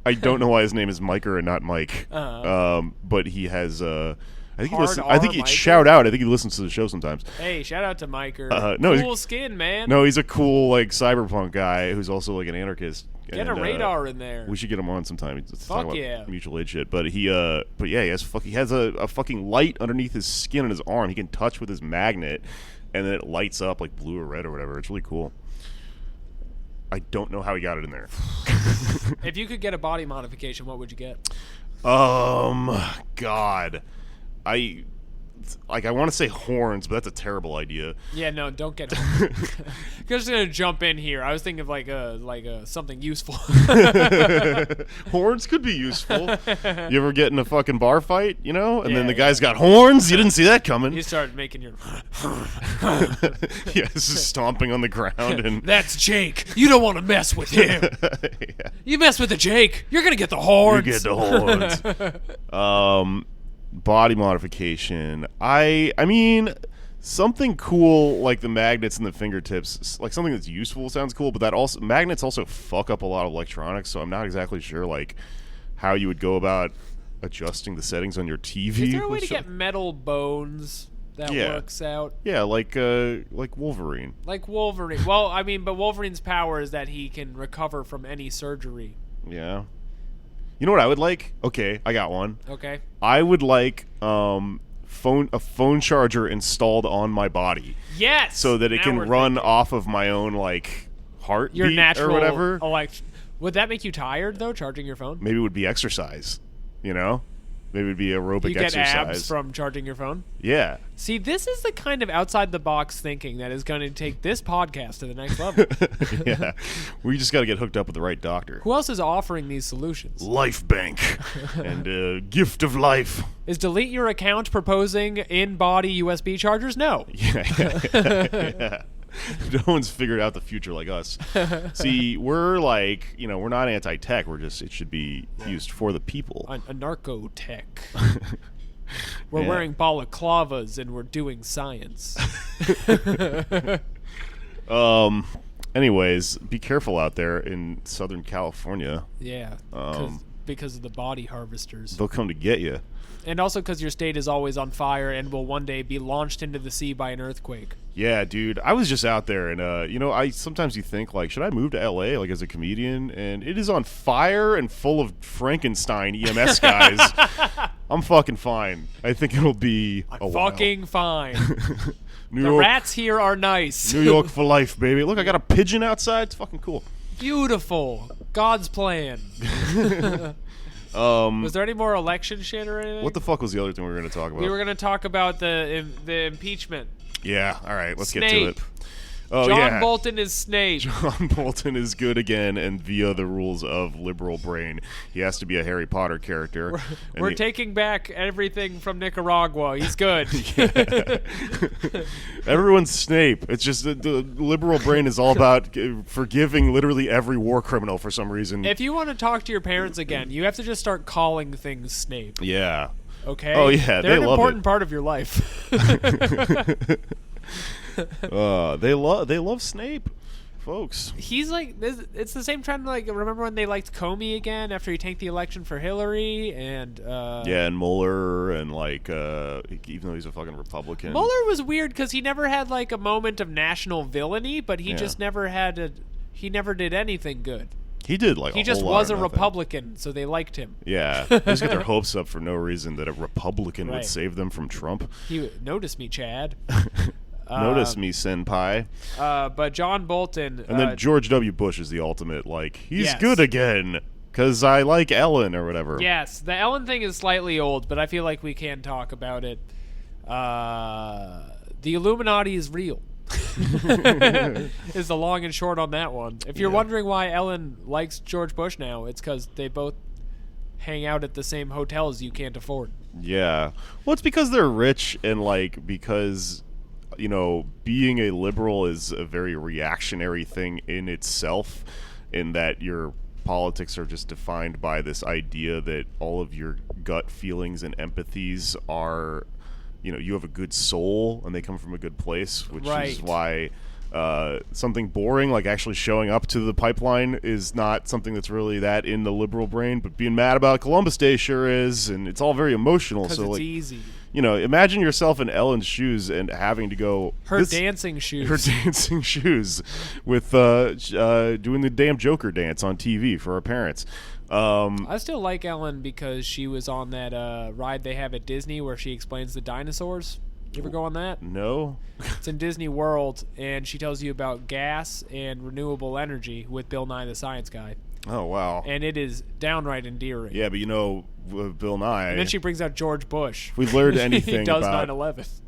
I don't know why his name is Miker and not Mike. But he has. I think he listens. I think he Miker? shout out. I think he listens to the show sometimes. Hey, shout out to Miker. No, cool skin, man. No, he's a cool cyberpunk guy who's also an anarchist. Get a radar in there. We should get him on sometime. Let's Fuck talk about yeah. mutual aid shit. But he has a fucking light underneath his skin on his arm. He can touch with his magnet, and then it lights up like blue or red or whatever. It's really cool. I don't know how he got it in there. If you could get a body modification, what would you get? God, I want to say horns, but that's a terrible idea. Yeah, no, don't get I'm just gonna jump in here. I was thinking of something useful. Horns could be useful. You ever get in a fucking bar fight, and then the guy's got horns? You didn't see that coming. You start making your Yeah, this is stomping on the ground and That's Jake. You don't want to mess with him. yeah. You mess with the Jake, you're gonna get the horns. You get the horns. Body modification. I mean, something cool like the magnets and the fingertips, like something that's useful sounds cool, but magnets also fuck up a lot of electronics, so I'm not exactly sure how you would go about adjusting the settings on your TV. Is there a way to get metal bones that works out? Yeah, like Wolverine. Like Wolverine. Well, I mean, but Wolverine's power is that he can recover from any surgery. Yeah. You know what I would like? Okay, I got one. Okay. I would like a phone charger installed on my body. Yes. So that it Now can we're run thinking. off of my own heartbeat Your natural or whatever. Would that make you tired though, charging your phone? Maybe it would be exercise. Maybe it would be aerobic You get exercise. abs from charging your phone? Yeah. See, this is the kind of outside-the-box thinking that is going to take this podcast to the next level. Yeah. We just got to get hooked up with the right doctor. Who else is offering these solutions? Life Bank and Gift of Life. Is delete your account proposing in-body USB chargers? No. Yeah. No one's figured out the future like us. See, we're we're not anti-tech. It should be used for the people. A narco-tech. We're Yeah. wearing balaclavas and we're doing science. Anyways, be careful out there in Southern California. Yeah. Because of the body harvesters. They'll come to get you. And also because your state is always on fire and will one day be launched into the sea by an earthquake. Yeah, dude. I was just out there, and sometimes you think should I move to LA as a comedian? And it is on fire and full of Frankenstein EMS guys. I'm fucking fine. I think it'll be a while. Fucking fine. New The York, rats here are nice. New York for life, baby. Look, I got a pigeon outside. It's fucking cool. Beautiful. God's plan. Was there any more election shit or anything? What the fuck was the other thing we were going to talk about? We were going to talk about the impeachment. Yeah, all right, let's get to Snape. it. Oh, John yeah. Bolton is Snape. John Bolton is good again, and via the rules of liberal brain, he has to be a Harry Potter character. We're taking back everything from Nicaragua. He's good. Everyone's Snape. It's just the liberal brain is all about forgiving literally every war criminal for some reason. If you want to talk to your parents again, you have to just start calling things Snape. Yeah. Okay? Oh, yeah, They're they an love important it. part of your life. They love Snape, folks. He's it's the same trend. Remember when they liked Comey again after he tanked the election for Hillary, and Yeah, and Mueller, and even though he's a fucking Republican. Mueller was weird because he never had a moment of national villainy, but he just never he never did anything good. He did He just was a Republican, so they liked him. Yeah, they just got their hopes up for no reason that a Republican would Right. save them from Trump. He noticed me, Chad. Notice me, senpai. But John Bolton. And then George W. Bush is the ultimate, like, he's Yes. good again, because I like Ellen or whatever. Yes, the Ellen thing is slightly old, but I feel like we can talk about it. The Illuminati is real. Is the long and short on that one. If you're wondering why Ellen likes George Bush now, it's because they both hang out at the same hotels you can't afford. Yeah. Well, it's because they're rich and, like, because, you know, being a liberal is a very reactionary thing in itself, in that your politics are just defined by this idea that all of your gut feelings and empathies are, you know, you have a good soul and they come from a good place, which is why something boring like actually showing up to the pipeline is not something that's really that in the liberal brain, but being mad about Columbus Day sure is, and it's all very emotional. Because So it's like, easy. you know, imagine yourself in Ellen's shoes and having to go Her dancing shoes. her dancing shoes with doing the damn Joker dance on TV for her parents. I still like Ellen because she was on that ride they have at Disney where she explains the dinosaurs. You ever go on that? No. It's in Disney World, and she tells you about gas and renewable energy with Bill Nye the Science Guy. Oh wow. And it is downright endearing. Yeah, but you know, with Bill Nye, And then she brings out George Bush. if we learned he anything does about 9/11.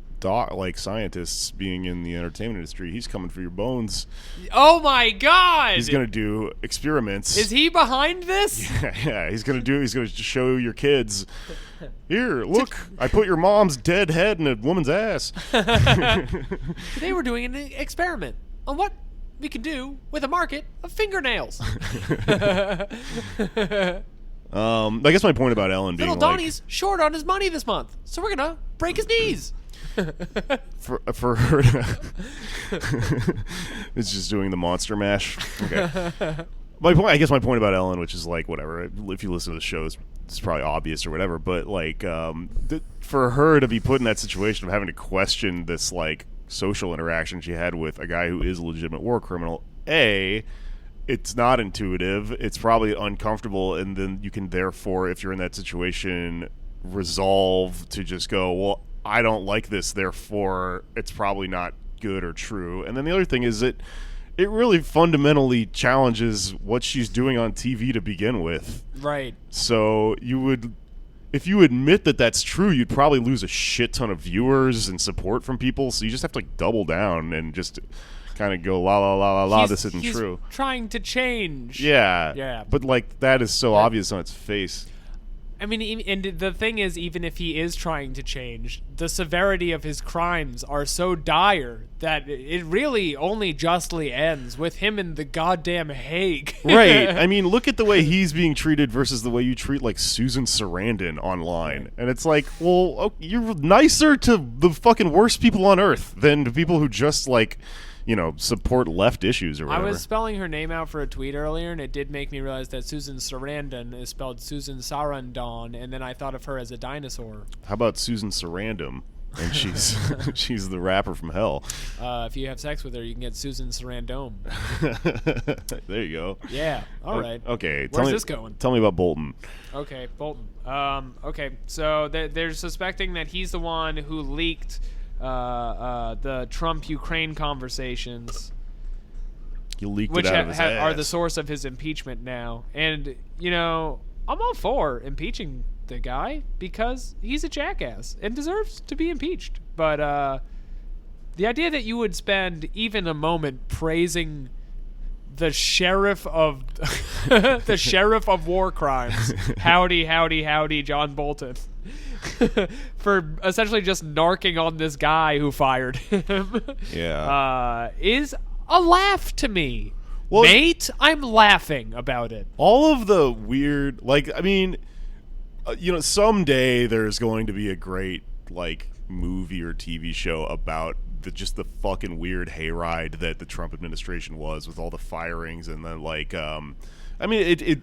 like scientists being in the entertainment industry, he's coming for your bones. Oh my God! He's gonna do experiments. Is he behind this? Yeah, he's gonna show your kids. Here, look, I put your mom's dead head in a woman's ass. They were doing an experiment on what we can do with a market of fingernails. I guess my point about Ellen being Little Donnie's short on his money this month, so we're gonna break his knees. for her to it's just doing the monster mash. Okay. I guess my point about Ellen, which is like whatever, if you listen to the show, it's probably obvious or whatever, but like for her to be put in that situation of having to question this like social interaction she had with a guy who is a legitimate war criminal, it's not intuitive, it's probably uncomfortable, and then you can therefore, if you're in that situation, resolve to just go, well, I don't like this, therefore it's probably not good or true. And then the other thing is that it really fundamentally challenges what she's doing on TV to begin with. Right. So if you admit that that's true, you'd probably lose a shit ton of viewers and support from people. So you just have to like double down and just kind of go la la la la la. This isn't he's true. Trying to change. Yeah. Yeah. But like that is so obvious on its face. I mean, and the thing is, even if he is trying to change, the severity of his crimes are so dire that it really only justly ends with him in the goddamn Hague. Right. I mean, look at the way he's being treated versus the way you treat, like, Susan Sarandon online. And it's like, well, you're nicer to the fucking worst people on Earth than to people who just, like, you know, support left issues or I whatever. was spelling her name out for a tweet earlier, and it did make me realize that Susan Sarandon is spelled Susan Sarandon, and then I thought of her as a dinosaur. How about Susan Sarandon? And she's the rapper from hell. If you have sex with her, you can get Susan Sarandon. There you go. Yeah. All right. Okay. Where's this going? Tell me about Bolton. Okay, Bolton. Okay, so they're suspecting that he's the one who leaked the Trump-Ukraine conversations, You leaked which it out of his ass. are the source of his impeachment now. And, you know, I'm all for impeaching the guy because he's a jackass and deserves to be impeached. But the idea that you would spend even a moment praising the sheriff of the sheriff of war crimes, howdy, John Bolton, for essentially just narking on this guy who fired him, is a laugh to me. Well, Mate, I'm laughing about it. all of the weird, like, I mean, you know, someday there's going to be a great, like, movie or TV show about just the fucking weird hayride that the Trump administration was with all the firings and then, like, I mean,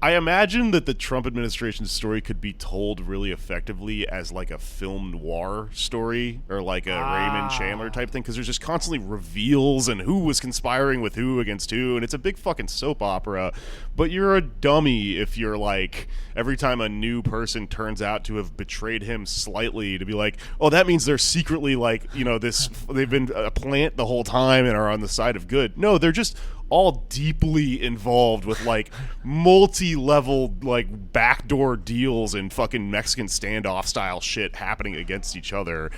I imagine that the Trump administration's story could be told really effectively as like a film noir story or like a Raymond Chandler type thing, because there's just constantly reveals and who was conspiring with who against who, and it's a big fucking soap opera. But you're a dummy if you're like, every time a new person turns out to have betrayed him slightly, to be like, oh, that means they're secretly like, you know, they've been a plant the whole time and are on the side of good. No, they're just all deeply involved with like multi-level like backdoor deals and fucking Mexican standoff style shit happening against each other.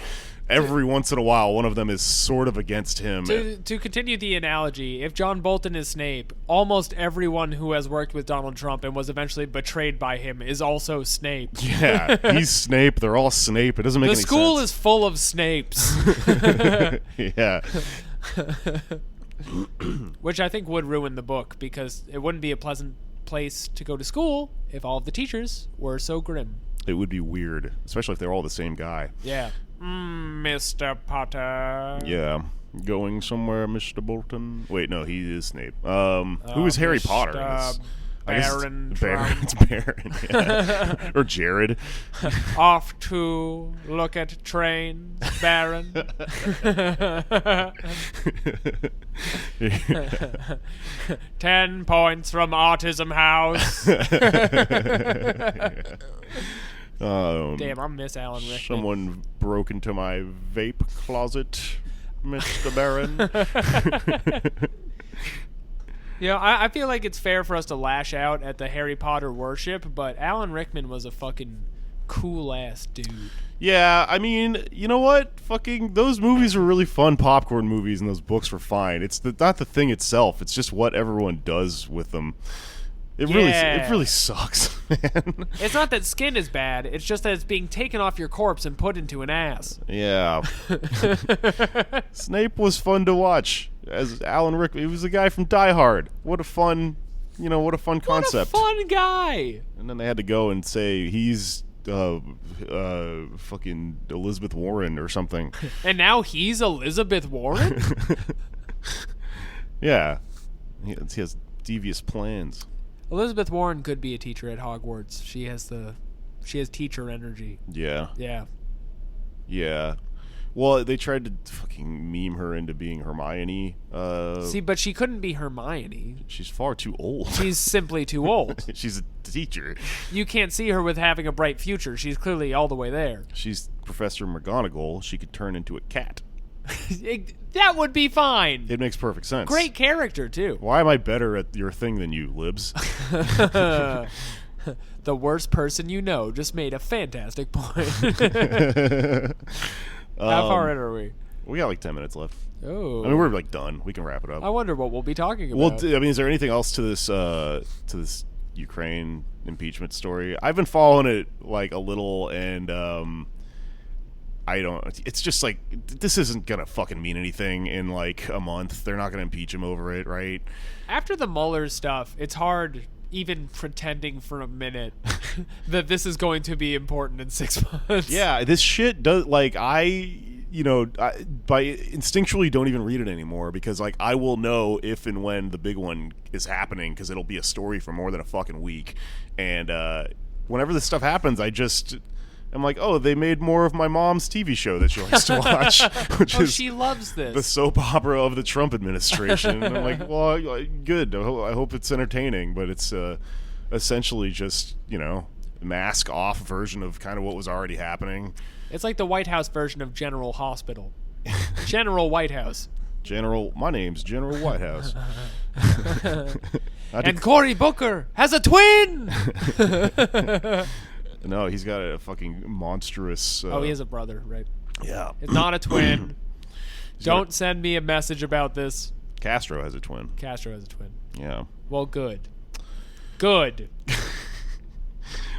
Every once in a while, one of them is sort of against him. To continue the analogy, if John Bolton is Snape, almost everyone who has worked with Donald Trump and was eventually betrayed by him is also Snape. Yeah, he's Snape. They're all Snape. It doesn't make any sense. The school is full of Snapes. Yeah. Which I think would ruin the book, because it wouldn't be a pleasant place to go to school if all of the teachers were so grim. It would be weird, especially if they're all the same guy. Yeah. Mr. Potter. Yeah. Going somewhere, Mr. Bolton? Wait, no, he is Snape. Who is Harry Mr. Potter in this? Baron It's Baron, yeah. Or Jared. Off to look at trains, Baron. 10 points from Autism House. Damn, I miss Alan Rickman. Someone broke into my vape closet, Mr. Baron. You know, I feel like it's fair for us to lash out at the Harry Potter worship, but Alan Rickman was a fucking cool-ass dude. Yeah, I mean, you know what? Fucking those movies were really fun popcorn movies, and those books were fine. It's not the thing itself. It's just what everyone does with them. It really sucks, man. It's not that skin is bad. It's just that it's being taken off your corpse and put into an ass. Yeah. Snape was fun to watch as Alan Rickman. He was the guy from Die Hard. What a fun concept. What a fun guy. And then they had to go and say he's fucking Elizabeth Warren or something. And now he's Elizabeth Warren? Yeah. He has devious plans. Elizabeth Warren could be a teacher at Hogwarts. She has teacher energy. Yeah. Yeah. Yeah. Well, they tried to fucking meme her into being Hermione. See, but she couldn't be Hermione. She's far too old. She's simply too old. She's a teacher. You can't see her with having a bright future. She's clearly all the way there. She's Professor McGonagall. She could turn into a cat. That would be fine. It makes perfect sense. Great character, too. Why am I better at your thing than you, libs? The worst person you know just made a fantastic point. How far in are we? We got like 10 minutes left. Oh. I mean, we're like done. We can wrap it up. I wonder what we'll be talking about. Well, I mean, is there anything else to this Ukraine impeachment story? I've been following it like a little, and I don't. It's just like, this isn't gonna fucking mean anything in like a month. They're not gonna impeach him over it, right? After the Mueller stuff, it's hard even pretending for a minute that this is going to be important in 6 months. Yeah, this shit does, like, I instinctually don't even read it anymore, because like I will know if and when the big one is happening, because it'll be a story for more than a fucking week. And whenever this stuff happens, I'm like, oh, they made more of my mom's TV show that she likes to watch, which is she loves this. the soap opera of the Trump administration. And I'm like, well, good. I hope it's entertaining, but it's essentially just, mask off version of kind of what was already happening. It's like the White House version of General Hospital. General White House. My name's General Whitehouse. And Cory Booker has a twin! No, he's got a fucking monstrous... he has a brother, right? Yeah. It's not a twin. Don't send me a message about this. Castro has a twin. Castro has a twin. Yeah. Well, good. Good.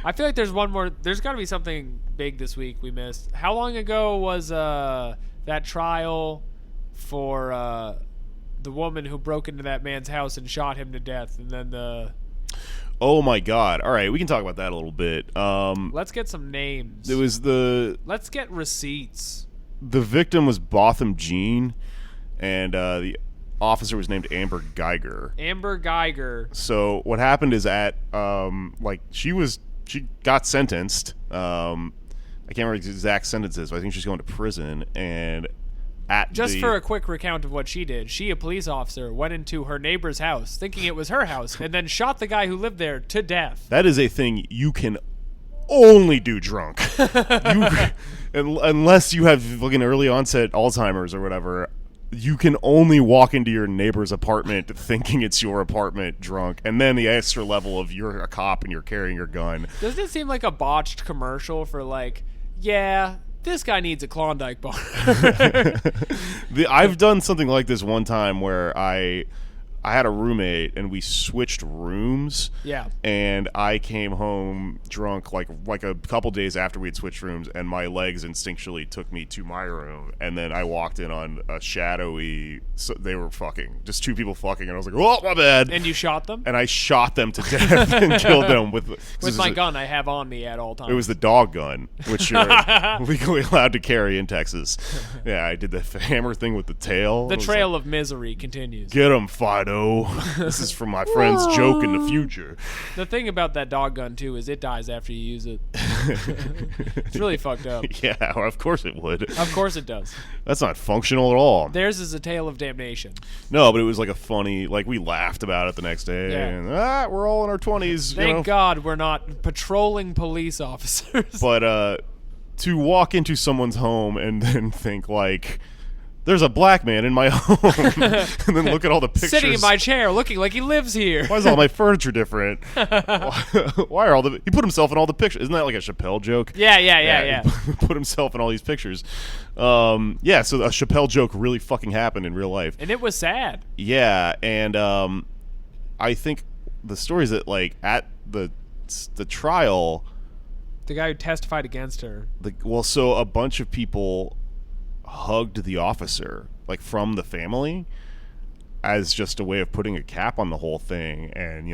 I feel like there's one more... There's got to be something big this week we missed. How long ago was that trial for the woman who broke into that man's house and shot him to death, and then the... Oh my God! All right, we can talk about that a little bit. Let's get some names. It was Let's get receipts. The victim was Botham Jean, and the officer was named Amber Geiger. Amber Geiger. So what happened is she got sentenced. I can't remember the exact sentences, but I think she's going to prison. And for a quick recount of what she did, she, a police officer, went into her neighbor's house thinking it was her house and then shot the guy who lived there to death. That is a thing you can only do drunk. Unless you have fucking early onset Alzheimer's or whatever, you can only walk into your neighbor's apartment thinking it's your apartment drunk, and then the extra level of you're a cop and you're carrying your gun. Doesn't it seem like a botched commercial for like, yeah, this guy needs a Klondike bar? I've done something like this one time where I had a roommate and we switched rooms. Yeah. And I came home drunk like a couple days after we'd switched rooms, and my legs instinctually took me to my room, and then I walked in on a shadowy. So they were fucking, just two people fucking, and I was like, "Oh, my bad." And you shot them? And I shot them to death and killed them with my gun I have on me at all times. It was the dog gun, which you're legally allowed to carry in Texas. Yeah, I did the hammer thing with the tail. The trail of misery continues. Get him, Fido. This is from my friend's joke in the future. The thing about that dog gun, too, is it dies after you use it. It's really fucked up. Yeah, well, of course it would. Of course it does. That's not functional at all. Theirs is a tale of damnation. No, but it was like a funny, like we laughed about it the next day. Yeah. And, we're all in our 20s. Thank God we're not patrolling police officers. But to walk into someone's home and then think like, there's a black man in my home, and then look at all the pictures. Sitting in my chair, looking like he lives here. Why is all my furniture different? Why are he put himself in all the pictures? Isn't that like a Chappelle joke? Yeah. He put himself in all these pictures. So a Chappelle joke really fucking happened in real life. And it was sad. Yeah, and I think the story is that like at the trial, the guy who testified against her. So a bunch of people hugged the officer, like from the family, as just a way of putting a cap on the whole thing, and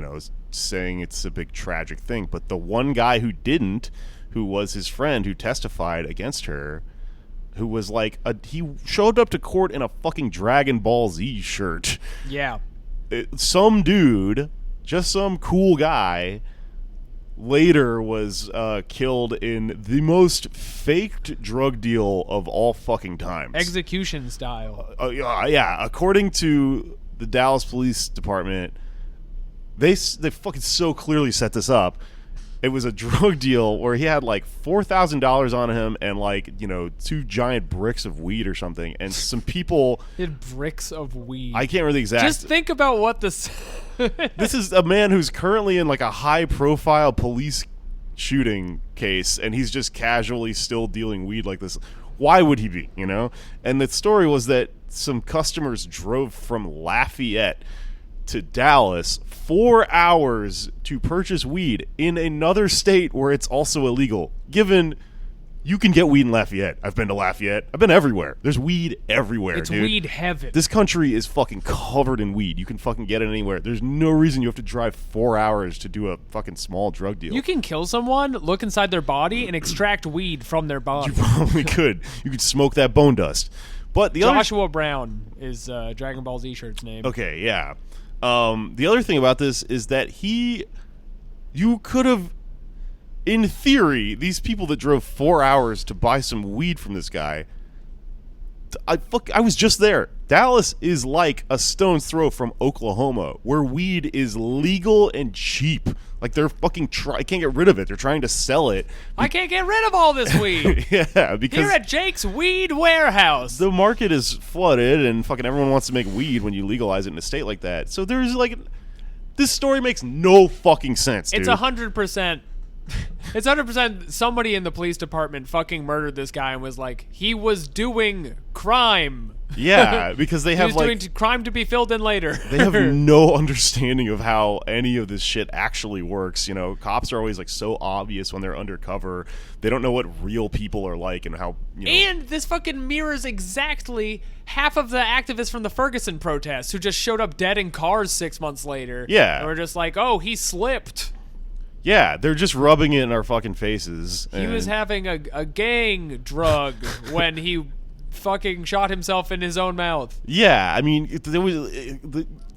saying it's a big tragic thing. But the one guy who didn't, who was his friend who testified against her, who was like he showed up to court in a fucking Dragon Ball Z shirt. Yeah. Some dude, just some cool guy, later was killed in the most faked drug deal of all fucking times. Execution style. Yeah. According to the Dallas Police Department, they fucking so clearly set this up. It was a drug deal where he had like $4,000 on him and like 2 giant bricks of weed or something, and some people. He had bricks of weed. I can't remember the exact. Just think about what this. This is a man who's currently in like a high-profile police shooting case, and he's just casually still dealing weed like this. Why would he be? And the story was that some customers drove from Lafayette to Dallas 4 hours to purchase weed in another state where it's also illegal. Given you can get weed in Lafayette. I've been to Lafayette. I've been everywhere. There's weed everywhere, it's dude. Weed heaven. This country is fucking covered in weed. You can fucking get it anywhere. There's no reason you have to drive 4 hours to do a fucking small drug deal. You can kill someone, look inside their body, and extract weed from their body. You probably could. You could smoke that bone dust. But the Joshua Brown is Dragon Ball Z shirt's name. Okay, yeah. The other thing about this is that you could have, in theory, these people that drove 4 hours to buy some weed from this guy, I was just there. Dallas is like a stone's throw from Oklahoma, where weed is legal and cheap. Like they're fucking can't get rid of it. They're trying to sell it. I can't get rid of all this weed. Yeah, because here at Jake's Weed Warehouse, the market is flooded, and fucking everyone wants to make weed when you legalize it in a state like that. So there's like, this story makes no fucking sense, dude. It's 100%. It's 100% somebody in the police department fucking murdered this guy and was like, he was doing crime. Yeah, because they have doing crime to be filled in later. They have no understanding of how any of this shit actually works. Cops are always like so obvious when they're undercover. They don't know what real people are like and how. And this fucking mirrors exactly half of the activists from the Ferguson protests who just showed up dead in cars 6 months later. Yeah, and we're just like, oh, he slipped. Yeah, they're just rubbing it in our fucking faces. He was having a gang drug when he fucking shot himself in his own mouth. Yeah, I mean,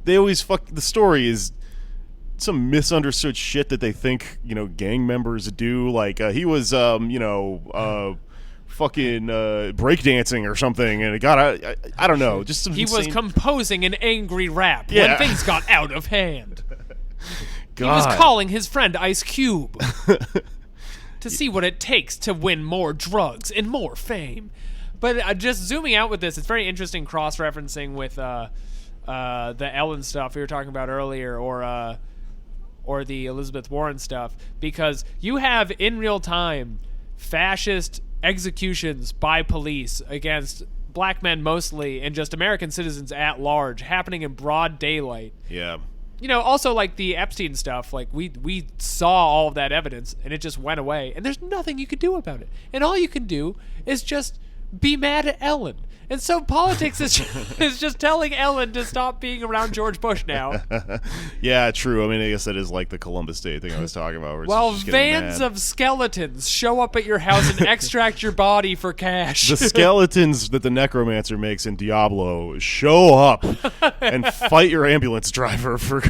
they always fuck. The story is some misunderstood shit that they think, gang members do. Like, he was, fucking breakdancing or something, and it got I don't know, just some He insane... was composing an angry rap Yeah. when things got out of hand. God. He was calling his friend Ice Cube to see what it takes to win more drugs and more fame. But just zooming out with this, it's very interesting cross-referencing with the Ellen stuff we were talking about earlier, or the Elizabeth Warren stuff, because you have in real time fascist executions by police against black men mostly, and just American citizens at large, happening in broad daylight. Yeah. Also, like, the Epstein stuff, like, we saw all of that evidence, and it just went away, and there's nothing you could do about it. And all you can do is just be mad at Ellen. And so politics is just telling Ellen to stop being around George Bush now. Yeah, true. I mean, I guess that is like the Columbus Day thing I was talking about. Where it's While just getting vans mad. of skeletons show up at your house and extract your body for cash. The skeletons that the necromancer makes in Diablo show up and fight your ambulance driver for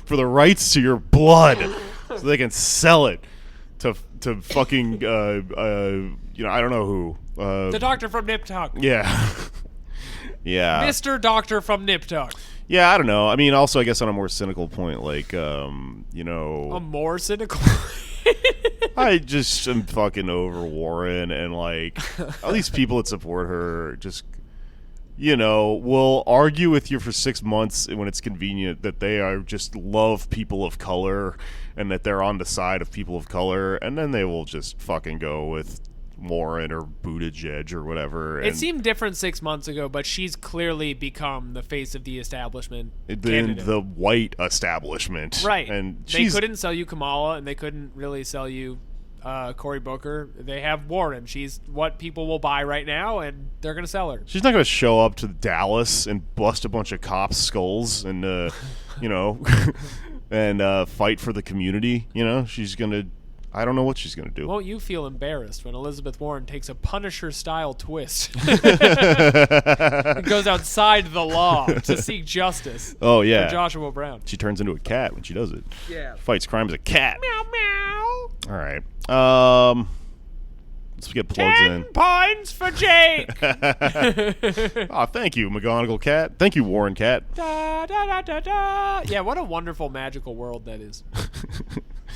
the rights to your blood, so they can sell it to fucking I don't know who. The doctor from Nip Tuck. Yeah. Yeah. Mr. Doctor from Nip Tuck. Yeah, I don't know. I mean, also, I guess on a more cynical point, like, A more cynical. I just am fucking over Warren, and, like, all these people that support her just, will argue with you for 6 months when it's convenient that they are just love people of color and that they're on the side of people of color, and then they will just fucking go with Warren or Buttigieg or whatever. It seemed different 6 months ago, but she's clearly become the face of the establishment. The white establishment. Right. And they couldn't sell you Kamala, and they couldn't really sell you Cory Booker. They have Warren. She's what people will buy right now, and they're going to sell her. She's not going to show up to Dallas and bust a bunch of cops' skulls and, and fight for the community. She's going to... I don't know what she's going to do. Won't you feel embarrassed when Elizabeth Warren takes a Punisher-style twist and goes outside the law to seek justice Oh, yeah. for Joshua Brown? She turns into a cat when she does it. Yeah. Fights crime as a cat. Meow, meow. All right. Let's get plugs 10 in. points for Jake. Oh, thank you, McGonagall cat. Thank you, Warren cat. Da, da, da, da, da. Yeah, what a wonderful magical world that is.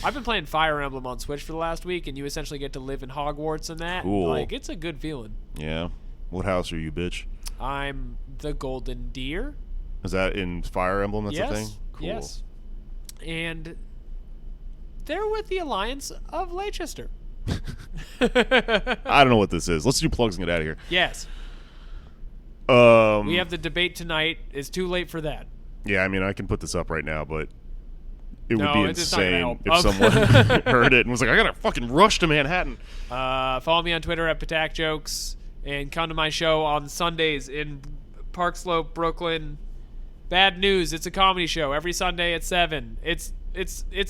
I've been playing Fire Emblem on Switch for the last week, and you essentially get to live in Hogwarts and that. Cool. Like, it's a good feeling. Yeah. What house are you, bitch? I'm the Golden Deer. Is that in Fire Emblem? That's yes. a thing? Cool. Yes. And they're with the Alliance of Leicester. I don't know what this is. Let's do plugs and get out of here. Yes. We We have the debate tonight. It's too late for that. Yeah, I mean, I can put this up right now, but it would No, be it's not gonna insane help. if someone heard it and was like, I gotta fucking rush to Manhattan. Follow me on Twitter at Patak Jokes, and come to my show on Sundays in Park Slope, Brooklyn. Bad News. It's a comedy show every Sunday at 7. It's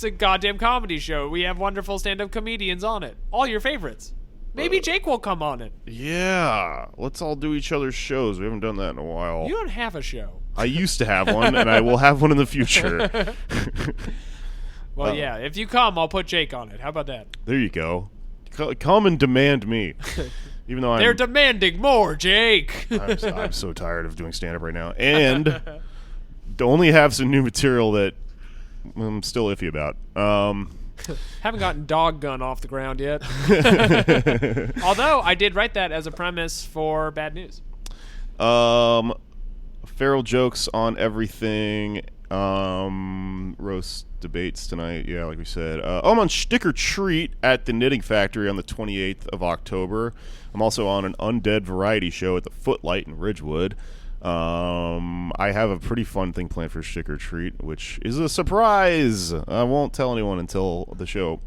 a goddamn comedy show. We have wonderful stand-up comedians on it. All your favorites. Maybe Jake will come on it. Yeah, let's all do each other's shows. We haven't done that in a while. You don't have a show. I used to have one, and I will have one in the future. Well, yeah. If you come, I'll put Jake on it. How about that? There you go. Come and demand me. Even though They're demanding more, Jake. I'm so tired of doing stand-up right now. And to only have some new material that I'm still iffy about. Haven't gotten Dog Gun off the ground yet. Although, I did write that as a premise for Bad News. Feral jokes on everything. Roast debates tonight. Yeah, like we said. I'm on Stick or Treat at the Knitting Factory on the 28th of October. I'm also on an Undead Variety show at the Footlight in Ridgewood. I have a pretty fun thing planned for Stick or Treat, which is a surprise. I won't tell anyone until the show.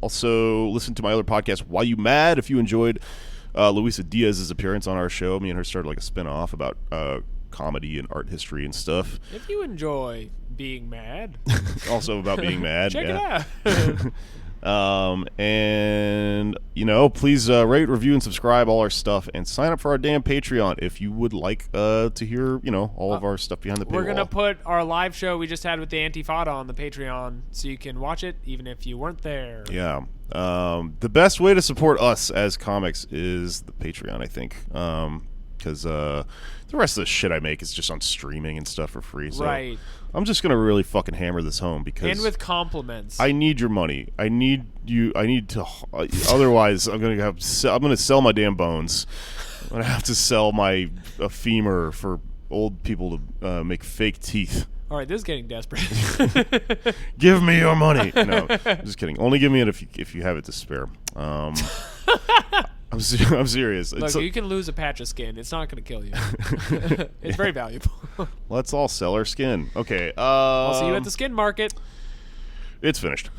Also, listen to my other podcast, Why You Mad? If you enjoyed Luisa Diaz's appearance on our show, me and her started like a spin-off about comedy and art history and stuff. If you enjoy being mad, Also about being mad. check yeah. it And please rate, review, and subscribe all our stuff, and sign up for our damn Patreon if you would like to hear all of our stuff behind the paywall. We're gonna put our live show we just had with the Antifada on the Patreon, so you can watch it even if you weren't there. Yeah. The best way to support us as comics is the Patreon, I think. Because the rest of the shit I make is just on streaming and stuff for free. So Right. I'm just gonna really fucking hammer this home because And with compliments. I need your money. I need you. I need to. Otherwise, I'm gonna sell my damn bones. I'm gonna have to sell my a femur for old people to make fake teeth. All right, this is getting desperate. Give me your money. No, I'm just kidding. Only give me it if you have it to spare. I'm serious. Look, you can lose a patch of skin. It's not going to kill you. It's very valuable. Let's all sell our skin. Okay. I'll see you at the skin market. It's finished.